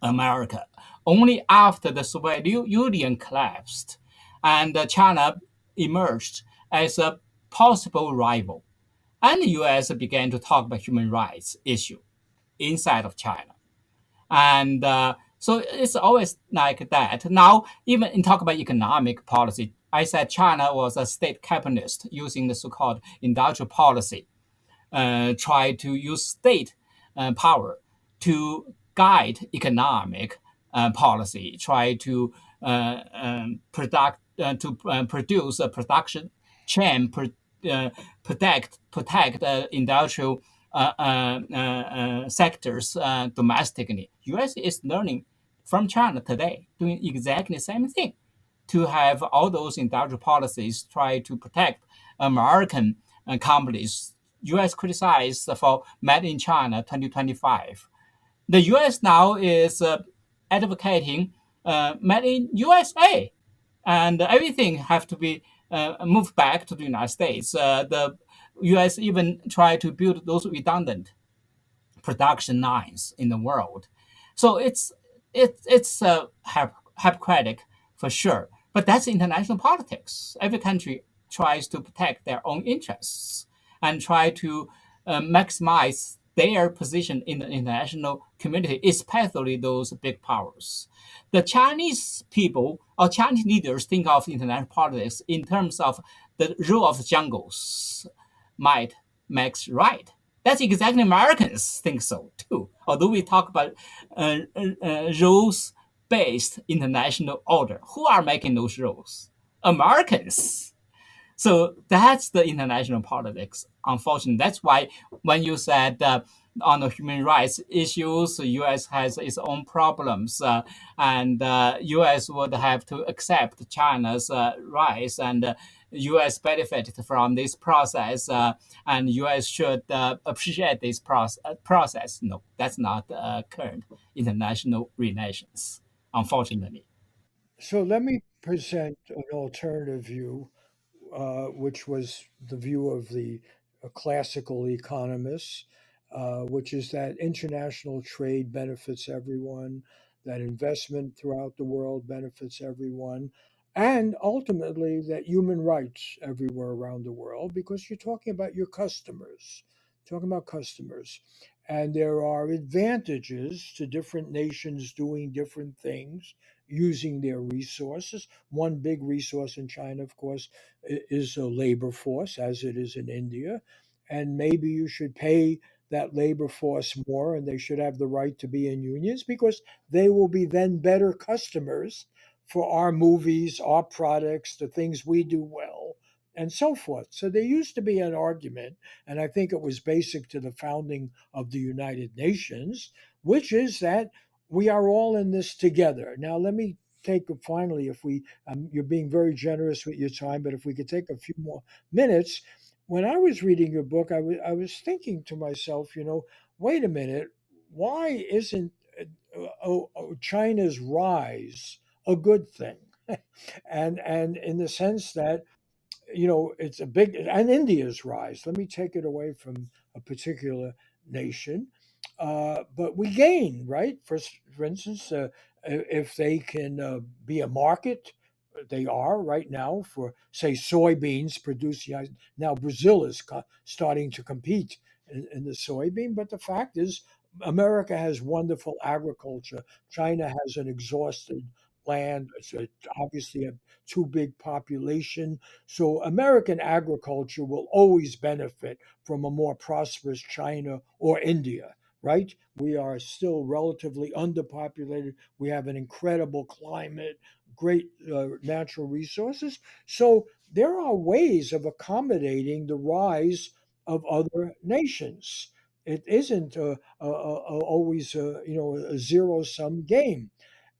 America. Only after the Soviet Union collapsed and China emerged as a possible rival, and the U.S. began to talk about human rights issue inside of China. And so it's always like that. Now, even in talk about economic policy, I said China was a state capitalist using the so-called industrial policy, try to use state power to guide economic policy, try to produce a production chain, protect industrial sectors domestically. U.S. is learning from China today, doing exactly the same thing, to have all those industrial policies try to protect American companies. U.S. criticized for Made in China 2025. The U.S. now is advocating Made in USA, and everything have to be moved back to the United States. The U.S. even tried to build those redundant production lines in the world. So it's hypocritic for sure. But that's international politics. Every country tries to protect their own interests and try to maximize their position in the international community, especially those big powers. The Chinese people or Chinese leaders think of international politics in terms of the rule of the jungles. Might makes right. That's exactly Americans think so too. Although we talk about rules based international order. Who are making those rules? Americans. So that's the international politics. Unfortunately, that's why when you said on the human rights issues, the U.S. has its own problems, and U.S. would have to accept China's rights, and U.S. benefited from this process, and U.S. should appreciate this process. No, that's not current international relations, unfortunately. So let me present an alternative view, which was the view of the classical economists, which is that international trade benefits everyone, that investment throughout the world benefits everyone, and ultimately that human rights everywhere around the world, because you're talking about your customers, talking about customers. And there are advantages to different nations doing different things using their resources. One big resource in China, of course, is a labor force, as it is in India. And maybe you should pay that labor force more, and they should have the right to be in unions because they will be then better customers for our movies, our products, the things we do well, and so forth. So there used to be an argument, and I think it was basic to the founding of the United Nations, which is that we are all in this together. Now, let me take finally, if we, you're being very generous with your time, but if we could take a few more minutes. When I was reading your book, I was thinking to myself, wait a minute, why isn't China's rise a good thing? And in the sense that it's a big, and India's rise. Let me take it away from a particular nation, but we gain, right? For instance, if they can be a market, they are right now for say soybeans produced. Now Brazil is starting to compete in the soybean, but the fact is, America has wonderful agriculture. China has an exhausted land. Obviously a too big population. So American agriculture will always benefit from a more prosperous China or India, right? We are still relatively underpopulated. We have an incredible climate, great natural resources. So there are ways of accommodating the rise of other nations. It isn't always a zero sum game.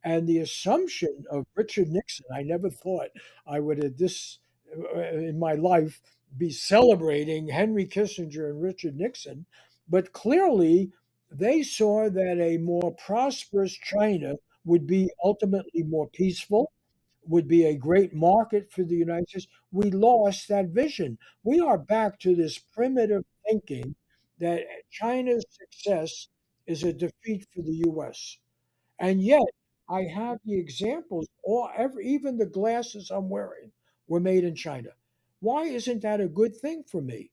And the assumption of Richard Nixon, I never thought I would at this in my life be celebrating Henry Kissinger and Richard Nixon, but clearly they saw that a more prosperous China would be ultimately more peaceful, would be a great market for the United States. We lost that vision. We are back to this primitive thinking that China's success is a defeat for the US. And yet, I have the examples, even the glasses I'm wearing were made in China. Why isn't that a good thing for me?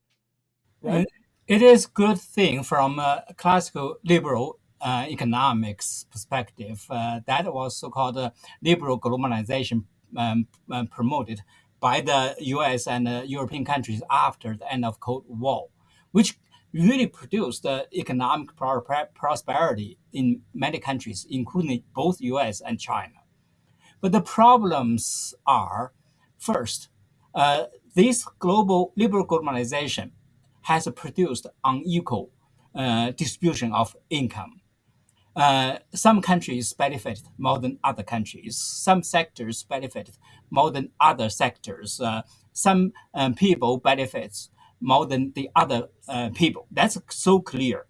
Uh, Right? it is good thing from a classical liberal economics perspective. That was so-called liberal globalization promoted by the U.S. and European countries after the end of Cold War, which really produced economic prosperity in many countries, including both U.S. and China. But the problems are, first, uh, this global liberal globalization has produced unequal distribution of income. Some countries benefit more than other countries. Some sectors benefit more than other sectors. Some people benefit more than the other people. That's so clear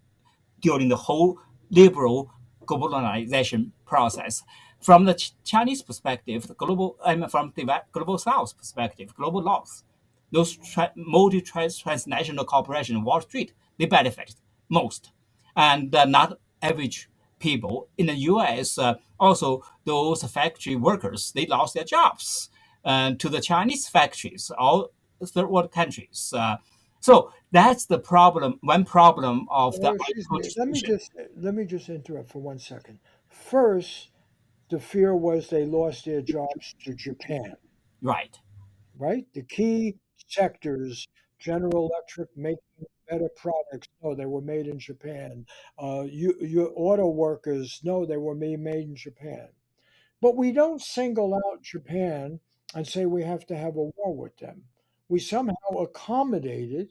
during the whole liberal globalization process. From the Chinese perspective, the global, I mean, from the global South perspective, global North, those transnational corporations, Wall Street, they benefit most, and not average people. In the U.S., also those factory workers, they lost their jobs to the Chinese factories, all third world countries. So that's the problem. One problem of the Well, excuse unequal me. Let me distribution, just let me just interrupt for 1 second. First, the fear was they lost their jobs to Japan, right? right? The key sectors, General Electric making better products, no, they were made in Japan. Your auto workers, no, they were made in Japan. But we don't single out Japan and say we have to have a war with them. We somehow accommodated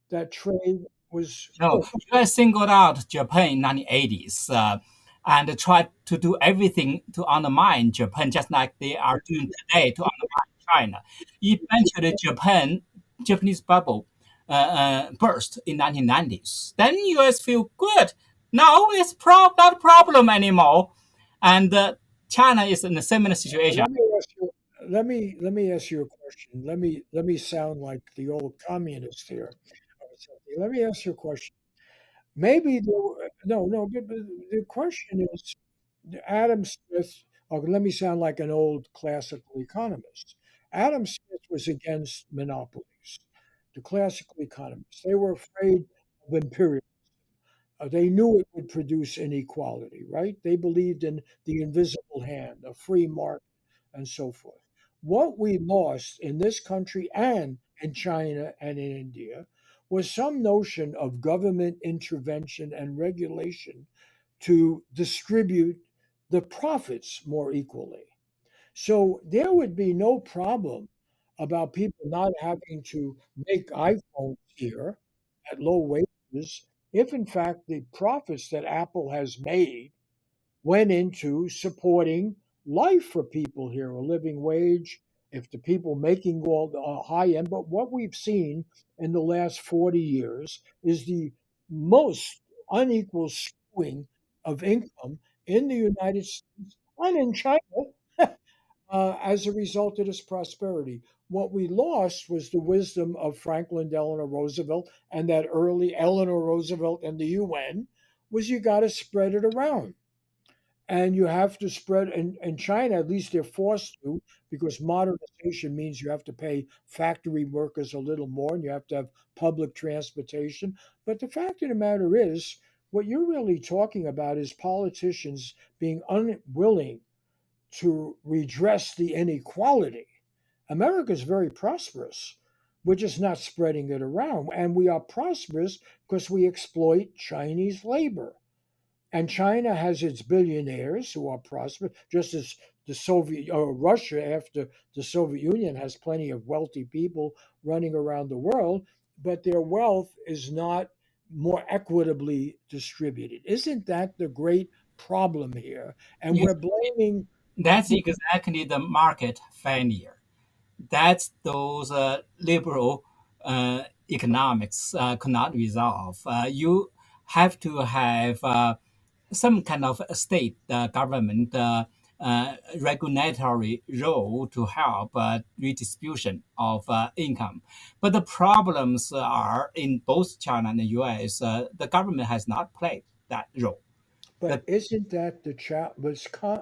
that trade was No, good. U.S. singled out Japan in 1980s and tried to do everything to undermine Japan, just like they are doing today to undermine China. Eventually, Japanese bubble burst in 1990s. Then U.S. feel good. Now it's not a problem anymore, and China is in a similar situation. Let me ask you. Let me ask you a question. Let me sound like the old communist here. Or something. Let me ask you a question. Maybe no. But the question is, Adam Smith. Oh, let me sound like an old classical economist. Adam Smith was against monopolies. The classical economists. They were afraid of imperialism. They knew it would produce inequality, right? They believed in the invisible hand, a free market, and so forth. What we lost in this country and in China and in India was some notion of government intervention and regulation to distribute the profits more equally. So there would be no problem about people not having to make iPhones here at low wages if, in fact, the profits that Apple has made went into supporting life for people here, a living wage, if the people making all the high end. But what we've seen in the last 40 years is the most unequal skewing of income in the United States and in China as a result of this prosperity. What we lost was the wisdom of Franklin Delano Roosevelt and that early Eleanor Roosevelt and the UN was you got to spread it around. And you have to spread in China, at least they're forced to, because modernization means you have to pay factory workers a little more and you have to have public transportation. But the fact of the matter is, what you're really talking about is politicians being unwilling to redress the inequality. America is very prosperous. We're just not spreading it around. And we are prosperous because we exploit Chinese labor. And China has its billionaires who are prosperous, just as the Soviet or Russia after the Soviet Union has plenty of wealthy people running around the world, but their wealth is not more equitably distributed. Isn't that the great problem here? And You we're blaming That's exactly the market failure. That's those liberal economics cannot resolve. You have to have some kind of a state government regulatory role to help redistribution of income. But the problems are in both China and the US, the government has not played that role. But The isn't that the chat?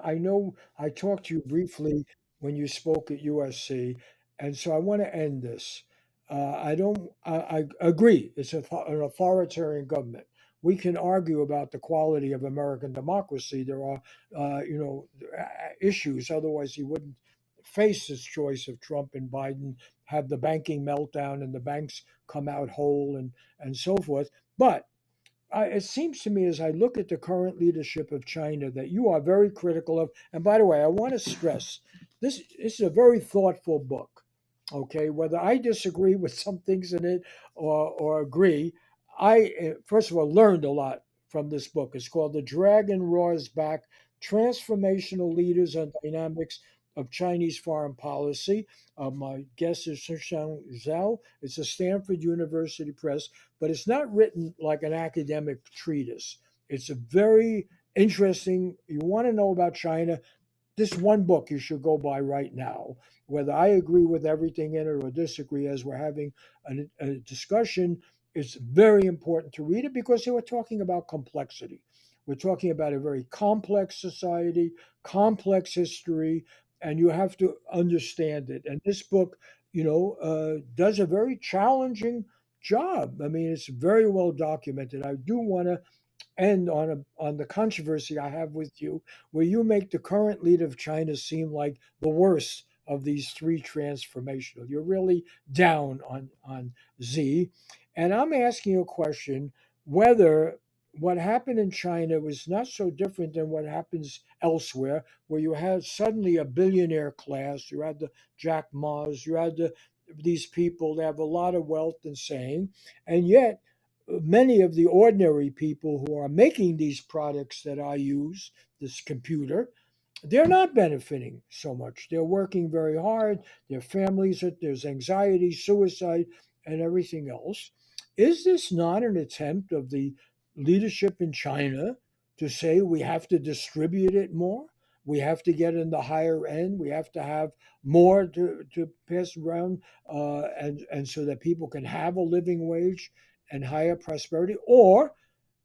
I know I talked to you briefly when you spoke at USC, and so I want to end this. I don't. I agree. It's an authoritarian government. We can argue about the quality of American democracy. There are, issues. Otherwise, he wouldn't face this choice of Trump and Biden, have the banking meltdown, and the banks come out whole, and so forth. But it seems to me as I look at the current leadership of China that you are very critical of. And by the way, I want to stress this is a very thoughtful book. Okay, whether I disagree with some things in it or agree, I first of all learned a lot from this book. It's called The Dragon Roars Back: Transformational Leaders and Dynamics of Chinese Foreign Policy. My guest is Shishang Zhao. It's a Stanford University Press, but it's not written like an academic treatise. It's a very interesting. You want to know about China? This one book you should go by right now. Whether I agree with everything in it or disagree, as we're having a discussion, it's very important to read it because they were talking about complexity. We're talking about a very complex society, complex history, and you have to understand it. And this book, does a very challenging job. I mean, it's very well documented. I do want to end on the controversy I have with you, where you make the current leader of China seem like the worst of these three transformational. You're really down on Z, and I'm asking you a question: whether what happened in China was not so different than what happens elsewhere, where you had suddenly a billionaire class. You had the Jack Ma's, you had these people that have a lot of wealth and saying, and yet many of the ordinary people who are making these products that I use, this computer, they're not benefiting so much. They're working very hard. Their families, there's anxiety, suicide, and everything else. Is this not an attempt of the leadership in China to say we have to distribute it more? We have to get in the higher end. We have to have more to pass around, and so that people can have a living wage and higher prosperity, or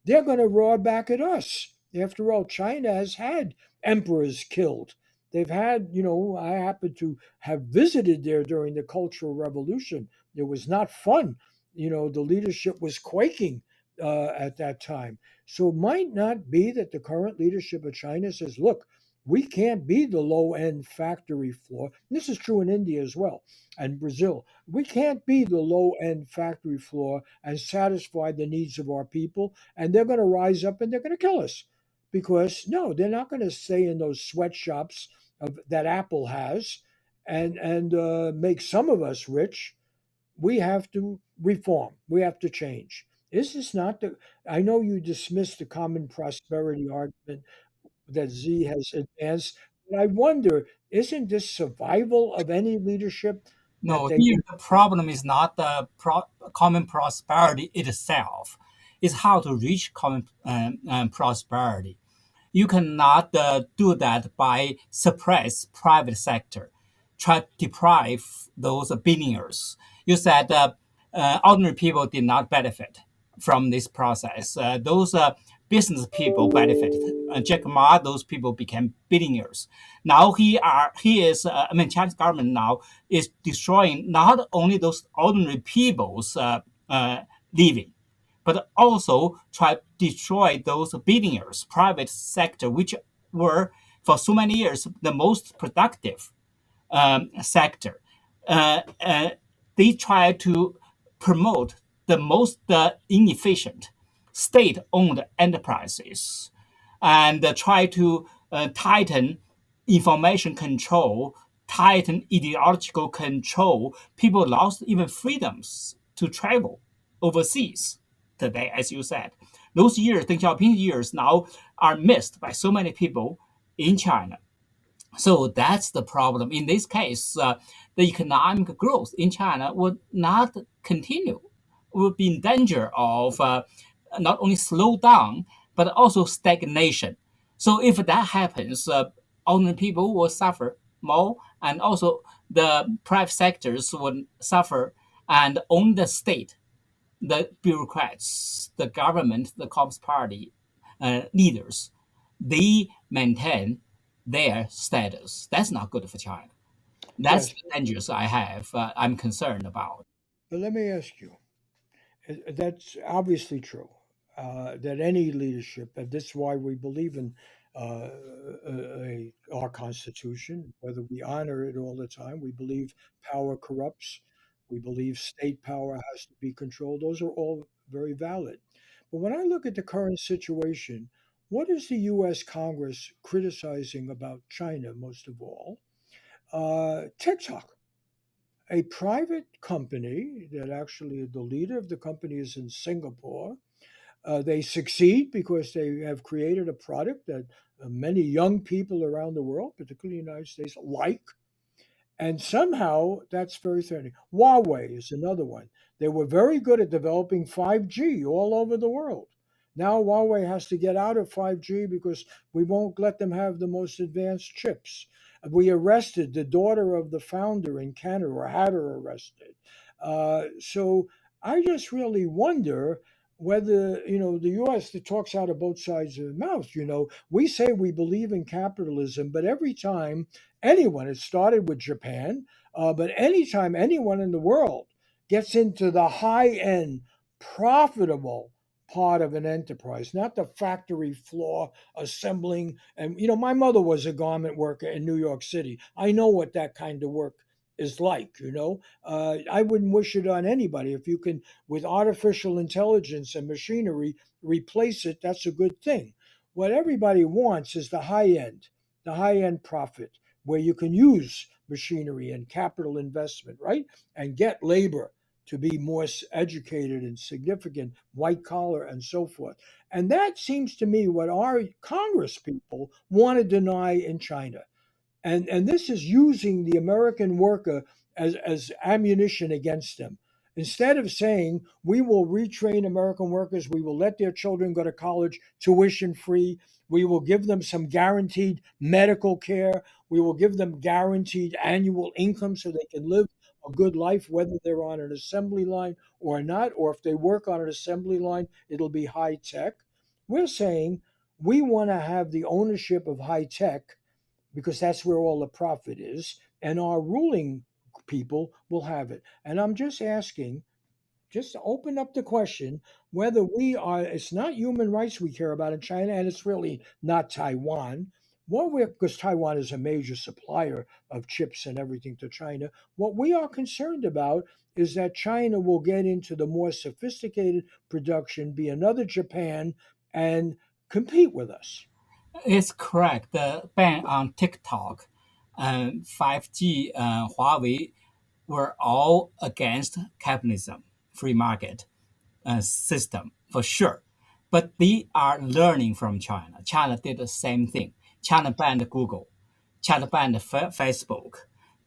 they're going to roar back at us. After all, China has had emperors killed. They've had, I happen to have visited there during the Cultural Revolution. It was not fun. The leadership was quaking at that time. So it might not be that the current leadership of China says, look, we can't be the low end factory floor. And this is true in India as well and Brazil. We can't be the low end factory floor and satisfy the needs of our people. And they're going to rise up and they're going to kill us because no, they're not going to stay in those sweatshops that Apple has and make some of us rich. We have to reform. We have to change. Is this not the? I know you dismissed the common prosperity argument that Z has advanced, but I wonder, isn't this survival of any leadership that No, they here the problem is not the common prosperity itself. It's how to reach common prosperity. You cannot do that by suppress private sector, try to deprive those billionaires. You said ordinary people did not benefit from this process. Those business people benefited. Jack Ma, those people became billionaires. Now he is. I mean, Chinese government now is destroying not only those ordinary people's living, but also try to destroy those billionaires, private sector, which were for so many years the most productive sector. Uh, uh, they try to promote the most inefficient state-owned enterprises and try to tighten information control, tighten ideological control. People lost even freedoms to travel overseas today, as you said. Those years, Deng Xiaoping years, now are missed by so many people in China. So that's the problem. In this case, the economic growth in China would not continue, would be in danger of not only slow down, but also stagnation. So if that happens, ordinary people will suffer more, and also the private sectors would suffer, and on the state, the bureaucrats, the government, the Communist Party leaders, they maintain their status. That's not good for China. That's yes. the dangers I'm concerned about. But let me ask you, that's obviously true. That any leadership, and this is why we believe in our Constitution, whether we honor it all the time, we believe power corrupts, we believe state power has to be controlled. Those are all very valid. But when I look at the current situation, what is the U.S. Congress criticizing about China most of all? TikTok, a private company that actually the leader of the company is in Singapore. They succeed because they have created a product that many young people around the world, particularly the United States, like. And somehow that's very threatening. Huawei is another one. They were very good at developing 5G all over the world. Now Huawei has to get out of 5G because we won't let them have the most advanced chips. We arrested the daughter of the founder in Canada, or had her arrested. So I just really wonder whether, the U.S. that talks out of both sides of the mouth. We say we believe in capitalism, but every time anyone, it started with Japan, but anytime anyone in the world gets into the high end, profitable part of an enterprise, not the factory floor assembling. And, my mother was a garment worker in New York City. I know what that kind of work is like. I wouldn't wish it on anybody. If you can, with artificial intelligence and machinery, replace it, that's a good thing. What everybody wants is the high end profit, where you can use machinery and capital investment, right? And get labor to be more educated and significant, white collar, and so forth. And that seems to me what our Congress people want to deny in China. And this is using the American worker as ammunition against them. Instead of saying we will retrain American workers, we will let their children go to college tuition free, we will give them some guaranteed medical care, we will give them guaranteed annual income so they can live a good life, whether they're on an assembly line or not, or if they work on an assembly line, it'll be high tech. We're saying we want to have the ownership of high tech because that's where all the profit is, and our ruling people will have it. And I'm just asking, just to open up the question whether we are, it's not human rights we care about in China, and it's really not Taiwan. What we're, because Taiwan is a major supplier of chips and everything to China, what we are concerned about is that China will get into the more sophisticated production, be another Japan, and compete with us. It's correct. The ban on TikTok and 5G, Huawei were all against capitalism, free market system for sure. But they are learning from China. China did the same thing. China banned Google. China banned Facebook.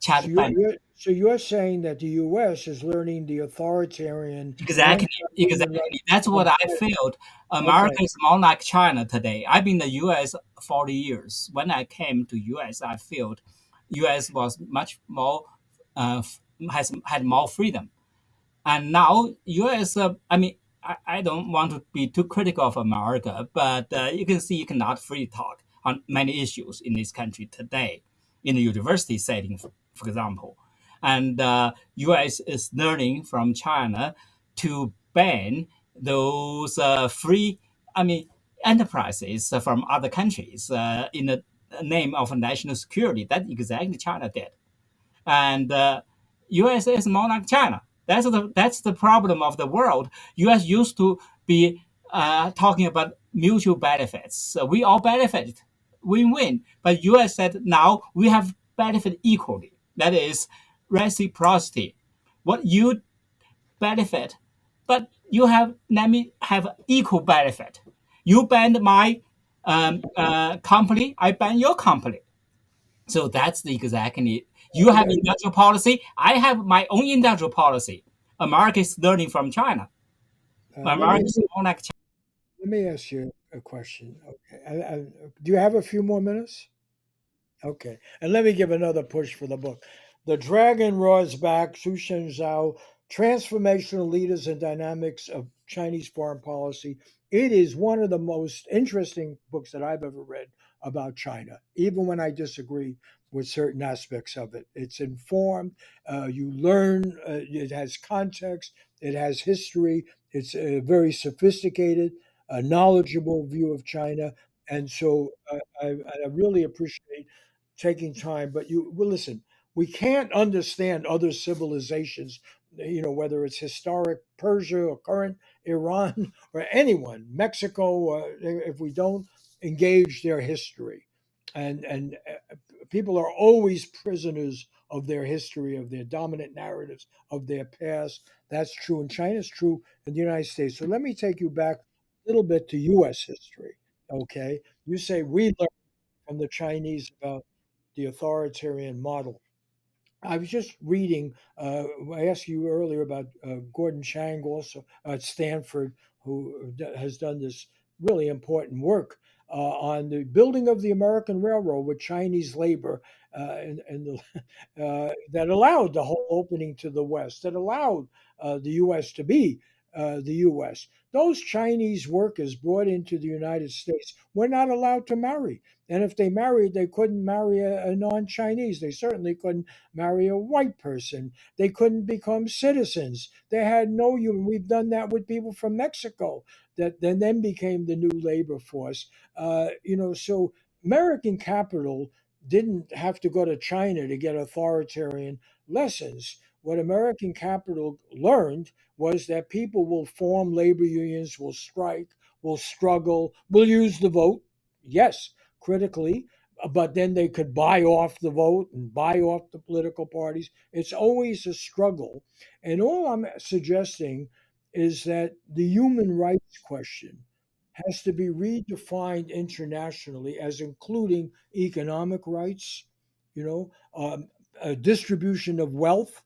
China banned So you're saying that the U.S. is learning the authoritarian exactly, anti-human exactly. rights That's of what I China. felt. Okay, America is more like China today. I've been in the U.S. 40 years. When I came to U.S., I felt U.S. was much more has had more freedom. And now U.S. I mean, I don't want to be too critical of America, but you can see you cannot free talk on many issues in this country today, in the university setting, for example. And U.S. is learning from China to ban those free, I mean, enterprises from other countries in the name of national security. That exactly China did. And U.S. is more like China. That's the problem of the world. U.S. used to be talking about mutual benefits. So we all benefit, win-win. But U.S. said now we have benefit equally. That is reciprocity. What you benefit, but you have let me have equal benefit. You ban my company, I ban your company. So that's the exactly. You have okay. industrial policy. I have my own industrial policy. America is learning from China. Uh, let America me is more like China. let me ask you a question. Okay, do you have a few more minutes? Okay, and let me give another push for the book. The Dragon Roars Back, Xu Shenzhou, Transformational Leaders and Dynamics of Chinese Foreign Policy. It is one of the most interesting books that I've ever read about China, even when I disagree with certain aspects of it. It's informed, you learn, it has context, it has history, it's a very sophisticated, knowledgeable view of China. And so I really appreciate taking time. But well, listen, we can't understand other civilizations, whether it's historic Persia or current Iran or anyone, Mexico, if we don't engage their history. And people are always prisoners of their history, of their dominant narratives, of their past. That's true in China, it's true in the United States. So let me take you back a little bit to US history. Okay. You say we learned from the Chinese about the authoritarian model. I was just reading. I asked you earlier about Gordon Chang, also at Stanford, who has done this really important work on the building of the American Railroad with Chinese labor, that allowed the whole opening to the West, that allowed the U.S. to be the U.S. Those Chinese workers brought into the United States were not allowed to marry. And if they married, they couldn't marry a non Chinese. They certainly couldn't marry a white person. They couldn't become citizens. They had no human. We've done that with people from Mexico that then became the new labor force. So American capital didn't have to go to China to get authoritarian lessons. What American capital learned was that people will form labor unions, will strike, will struggle, will use the vote, yes, critically, but then they could buy off the vote and buy off the political parties. It's always a struggle. And all I'm suggesting is that the human rights question has to be redefined internationally as including economic rights, you know, a distribution of wealth,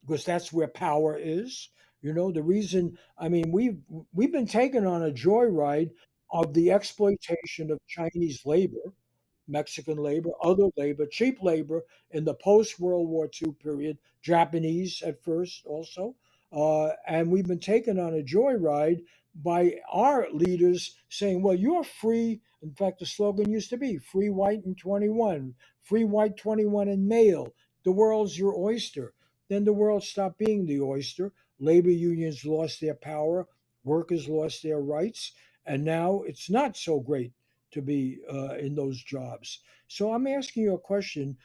because that's where power is. The reason, I mean, we've been taken on a joyride of the exploitation of Chinese labor, Mexican labor, other labor, cheap labor in the post World War II period, Japanese at first also. And we've been taken on a joyride by our leaders saying, well, you're free. In fact, the slogan used to be free white and 21, free white 21 and male. The world's your oyster. Then the world stopped being the oyster. Labor unions lost their power, workers lost their rights, and now it's not so great to be in those jobs. So I'm asking you a question.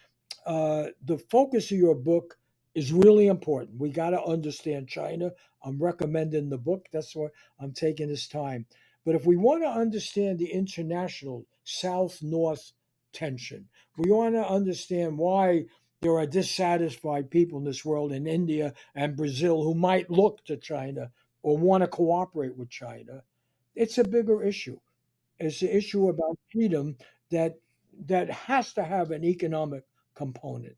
The focus of your book is really important. We got to understand China. I'm recommending the book. That's why I'm taking this time. But if we want to understand the international South North tension, we want to understand why there are dissatisfied people in this world, in India and Brazil, who might look to China or want to cooperate with China. It's a bigger issue. It's an issue about freedom that has to have an economic component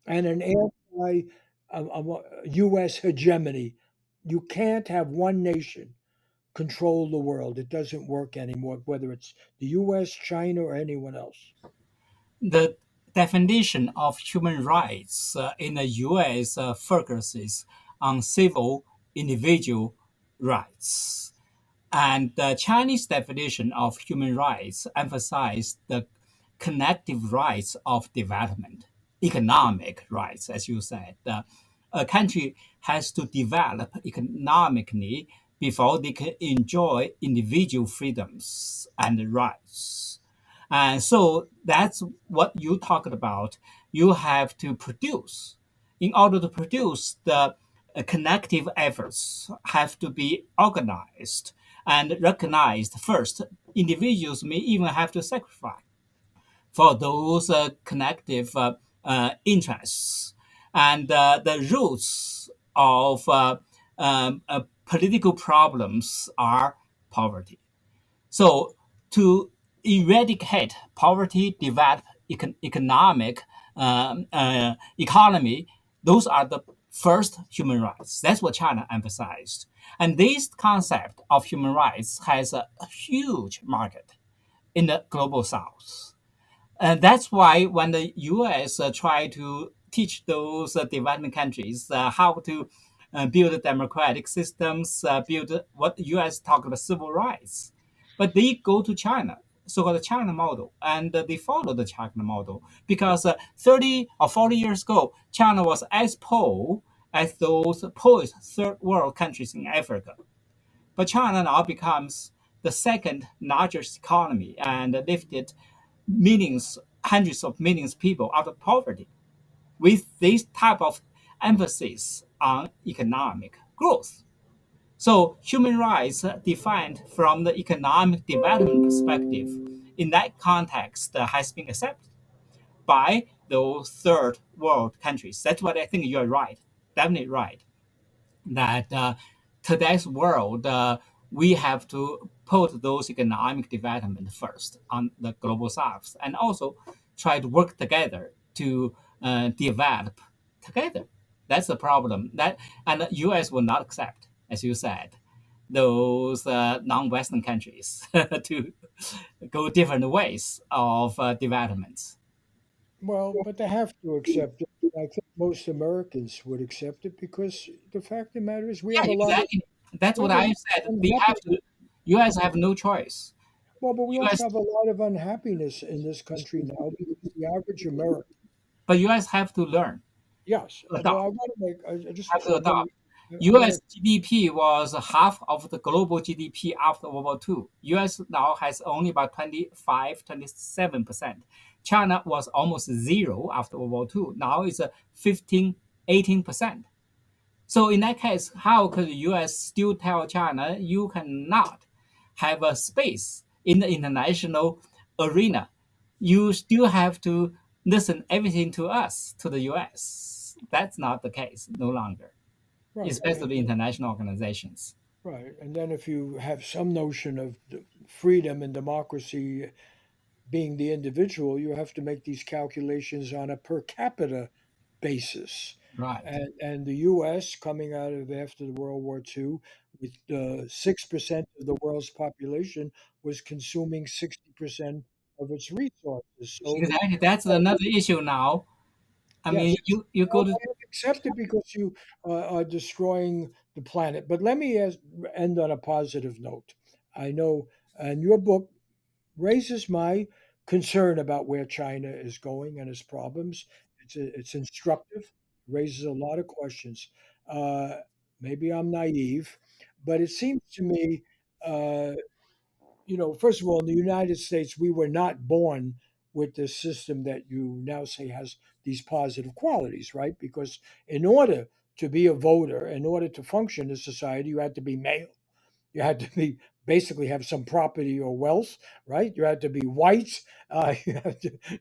and an anti U.S. hegemony. You can't have one nation control the world. It doesn't work anymore, whether it's the U.S., China, or anyone else. The definition of human rights in the U.S. Focuses on civil individual rights. And the Chinese definition of human rights emphasized the connective rights of development, economic rights, as you said. A country has to develop economically before they can enjoy individual freedoms and rights. And so that's what you talked about. You have to produce. In order to produce, the connective efforts have to be organized and recognized first. Individuals may even have to sacrifice for those connective interests. And the roots of political problems are poverty. So to eradicate poverty, develop economic economy, those are the first human rights. That's what China emphasized. And this concept of human rights has a huge market in the global south. And that's why when the U.S. Try to teach those developing countries how to build democratic systems, build what the U.S. talk about civil rights, but they go to China, so-called China model, and they follow the China model because 30 or 40 years ago, China was as poor as those poorest third world countries in Africa. But China now becomes the second largest economy and lifted millions, hundreds of millions of people out of poverty with this type of emphasis on economic growth. So human rights defined from the economic development perspective in that context has been accepted by those third world countries. That's what I think you're right, definitely right, that today's world, we have to put those economic development first on the global south and also try to work together to develop together. That's the problem. That and the U.S. will not accept, as you said, those non-Western countries to go different ways of development. Well, but they have to accept it. I think most Americans would accept it because the fact of the matter is Yeah, exactly. That's we what have a I lot said. of They have unhappiness. to. U.S. have no choice. Well, but we also U.S. have a lot of unhappiness in this country now because the average American. But U.S. have to learn, Yes, but I adopt, want to make I just have to let me. adopt. I want U.S. GDP was half of the global GDP after World War II. U.S. now has only about 25, 27%. China was almost zero after World War II. Now it's a 15, 18%. So in that case, how could the US still tell China you cannot have a space in the international arena? You still have to listen everything to us, to the US. That's not the case no longer, Right. especially international organizations. Right. And then if you have some notion of freedom and democracy being the individual, you have to make these calculations on a per capita basis. Right. And the U.S. coming out of after the World War II, with 6% of the world's population, was consuming 60% of its resources. So Exactly. That's another issue now. I mean, yes, you go well, to I have accepted because you are destroying the planet. But let me end on a positive note. I know, and your book raises my concern about where China is going and its problems. It's instructive, raises a lot of questions. Uh, Maybe I'm naive, but it seems to me, uh, first of all, in the United States, we were not born with this system that you now say has these positive qualities, right? Because in order to be a voter, in order to function in society, you had to be male. You had to be basically have some property or wealth, right? You had to be white.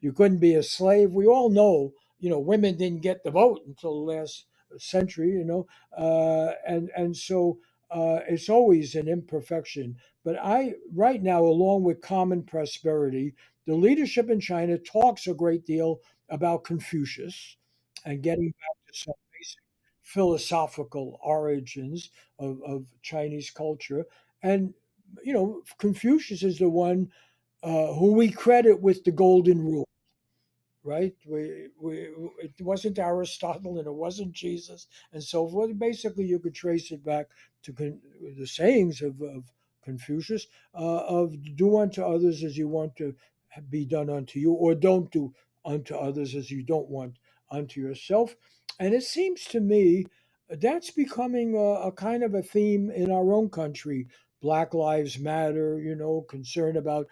You couldn't be a slave. We all know, women didn't get the vote until the last century, and so it's always an imperfection. But right now, along with common prosperity, the leadership in China talks a great deal about Confucius and getting back to some basic philosophical origins of Chinese culture. And, Confucius is the one who we credit with the golden rule, right? It wasn't Aristotle and it wasn't Jesus and so forth. Basically, you could trace it back to the sayings of Confucius of do unto others as you want to be done unto you, or don't do unto others as you don't want unto yourself. And it seems to me that's becoming a kind of a theme in our own country. Black Lives Matter, concern about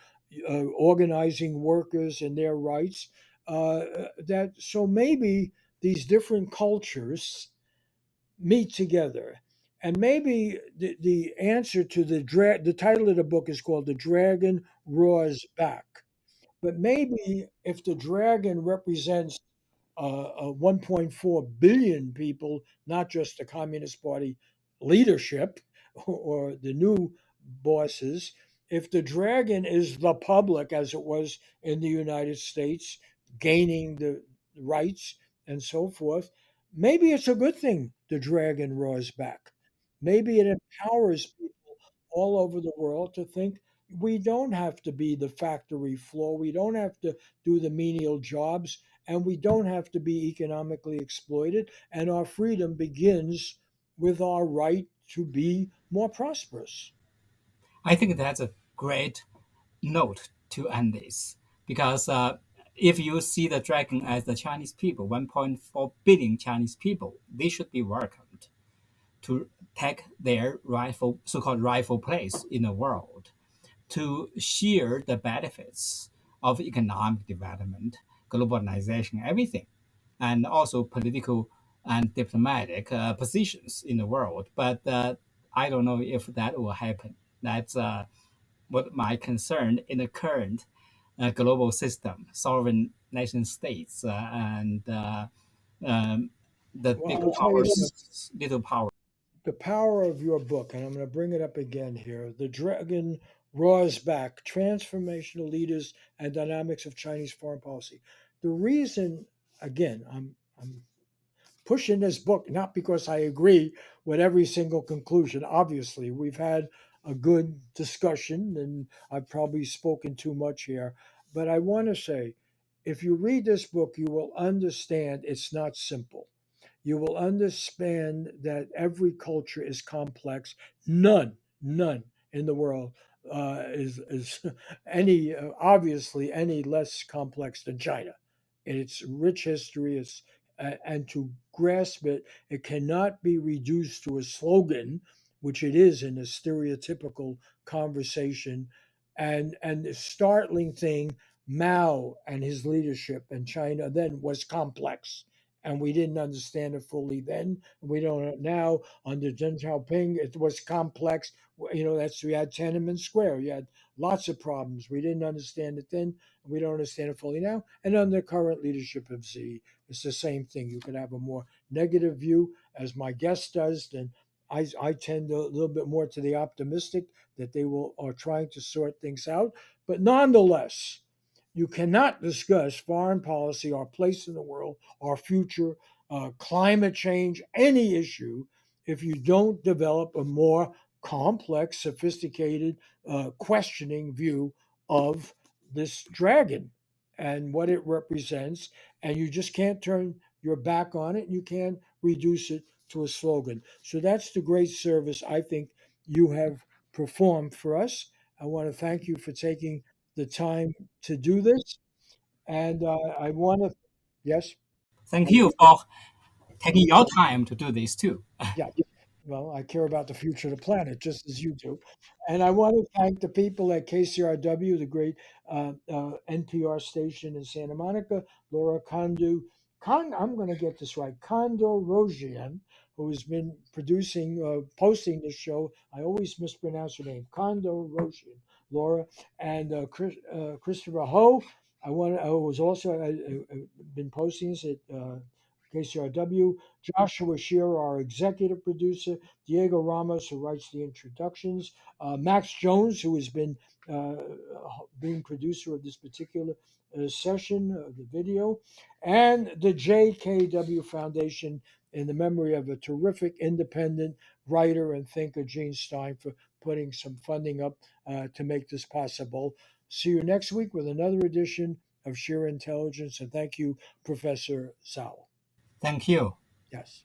organizing workers and their rights, that so maybe these different cultures meet together, and maybe the answer to the title of the book is called "The Dragon Roars Back." But maybe if the dragon represents 1.4 billion people, not just the Communist Party leadership or the new bosses. If the dragon is the public, as it was in the United States, gaining the rights and so forth, maybe it's a good thing the dragon roars back. Maybe it empowers people all over the world to think we don't have to be the factory floor, we don't have to do the menial jobs, and we don't have to be economically exploited. And our freedom begins with our right to be more prosperous. I think that's a great note to end this because if you see the dragon as the Chinese people, 1.4 billion Chinese people, they should be welcomed to take their rightful, so-called rightful place in the world, to share the benefits of economic development, globalization, everything, and also political and diplomatic positions in the world. But I don't know if that will happen. That's what my concern in the current global system, sovereign nation states, and um, the Well, big I'll tell you what, powers, little power. the power of your book, and I'm going to bring it up again here. The Dragon Roars Back: Transformational Leaders and Dynamics of Chinese Foreign Policy. The reason, again, I'm pushing this book not because I agree with every single conclusion. Obviously, we've had a good discussion, and I've probably spoken too much here. But I want to say, if you read this book, you will understand it's not simple. You will understand that every culture is complex. None in the world is any obviously any less complex than China. In its rich history, and to grasp it, it cannot be reduced to a slogan, which it is in a stereotypical conversation. And the startling thing, Mao and his leadership in China then was complex. And we didn't understand it fully then. We don't now. Under Deng Xiaoping, it was complex. We had Tiananmen Square. You had lots of problems. We didn't understand it then. We don't understand it fully now. And under current leadership of Xi, it's the same thing. You could have a more negative view, as my guest does, then I tend a little bit more to the optimistic that they are trying to sort things out. But nonetheless, you cannot discuss foreign policy, our place in the world, our future, climate change, any issue, if you don't develop a more complex, sophisticated, questioning view of this dragon and what it represents. And you just can't turn your back on it. You can't reduce it to a slogan. So that's the great service I think you have performed for us. I want to thank you for taking the time to do this. And I want to, yes, Thank you for taking your time to do this too. yeah. Well, I care about the future of the planet just as you do. And I want to thank the people at KCRW, the great NPR station in Santa Monica, Laura I'm going to get this right, Kondo Rojian, who has been posting this show. I always mispronounce her name, Kondo Rojian, Laura, and Christopher Ho. I was also been posting this at KCRW. Joshua Shearer, our executive producer, Diego Ramos, who writes the introductions, Max Jones, who has been uh, being producer of this particular session, the video, and the JKW Foundation in the memory of a terrific independent writer and thinker, Gene Stein, for putting some funding up to make this possible. See you next week with another edition of Sheer Intelligence, and thank you, Professor Zhao. Thank you. Yes.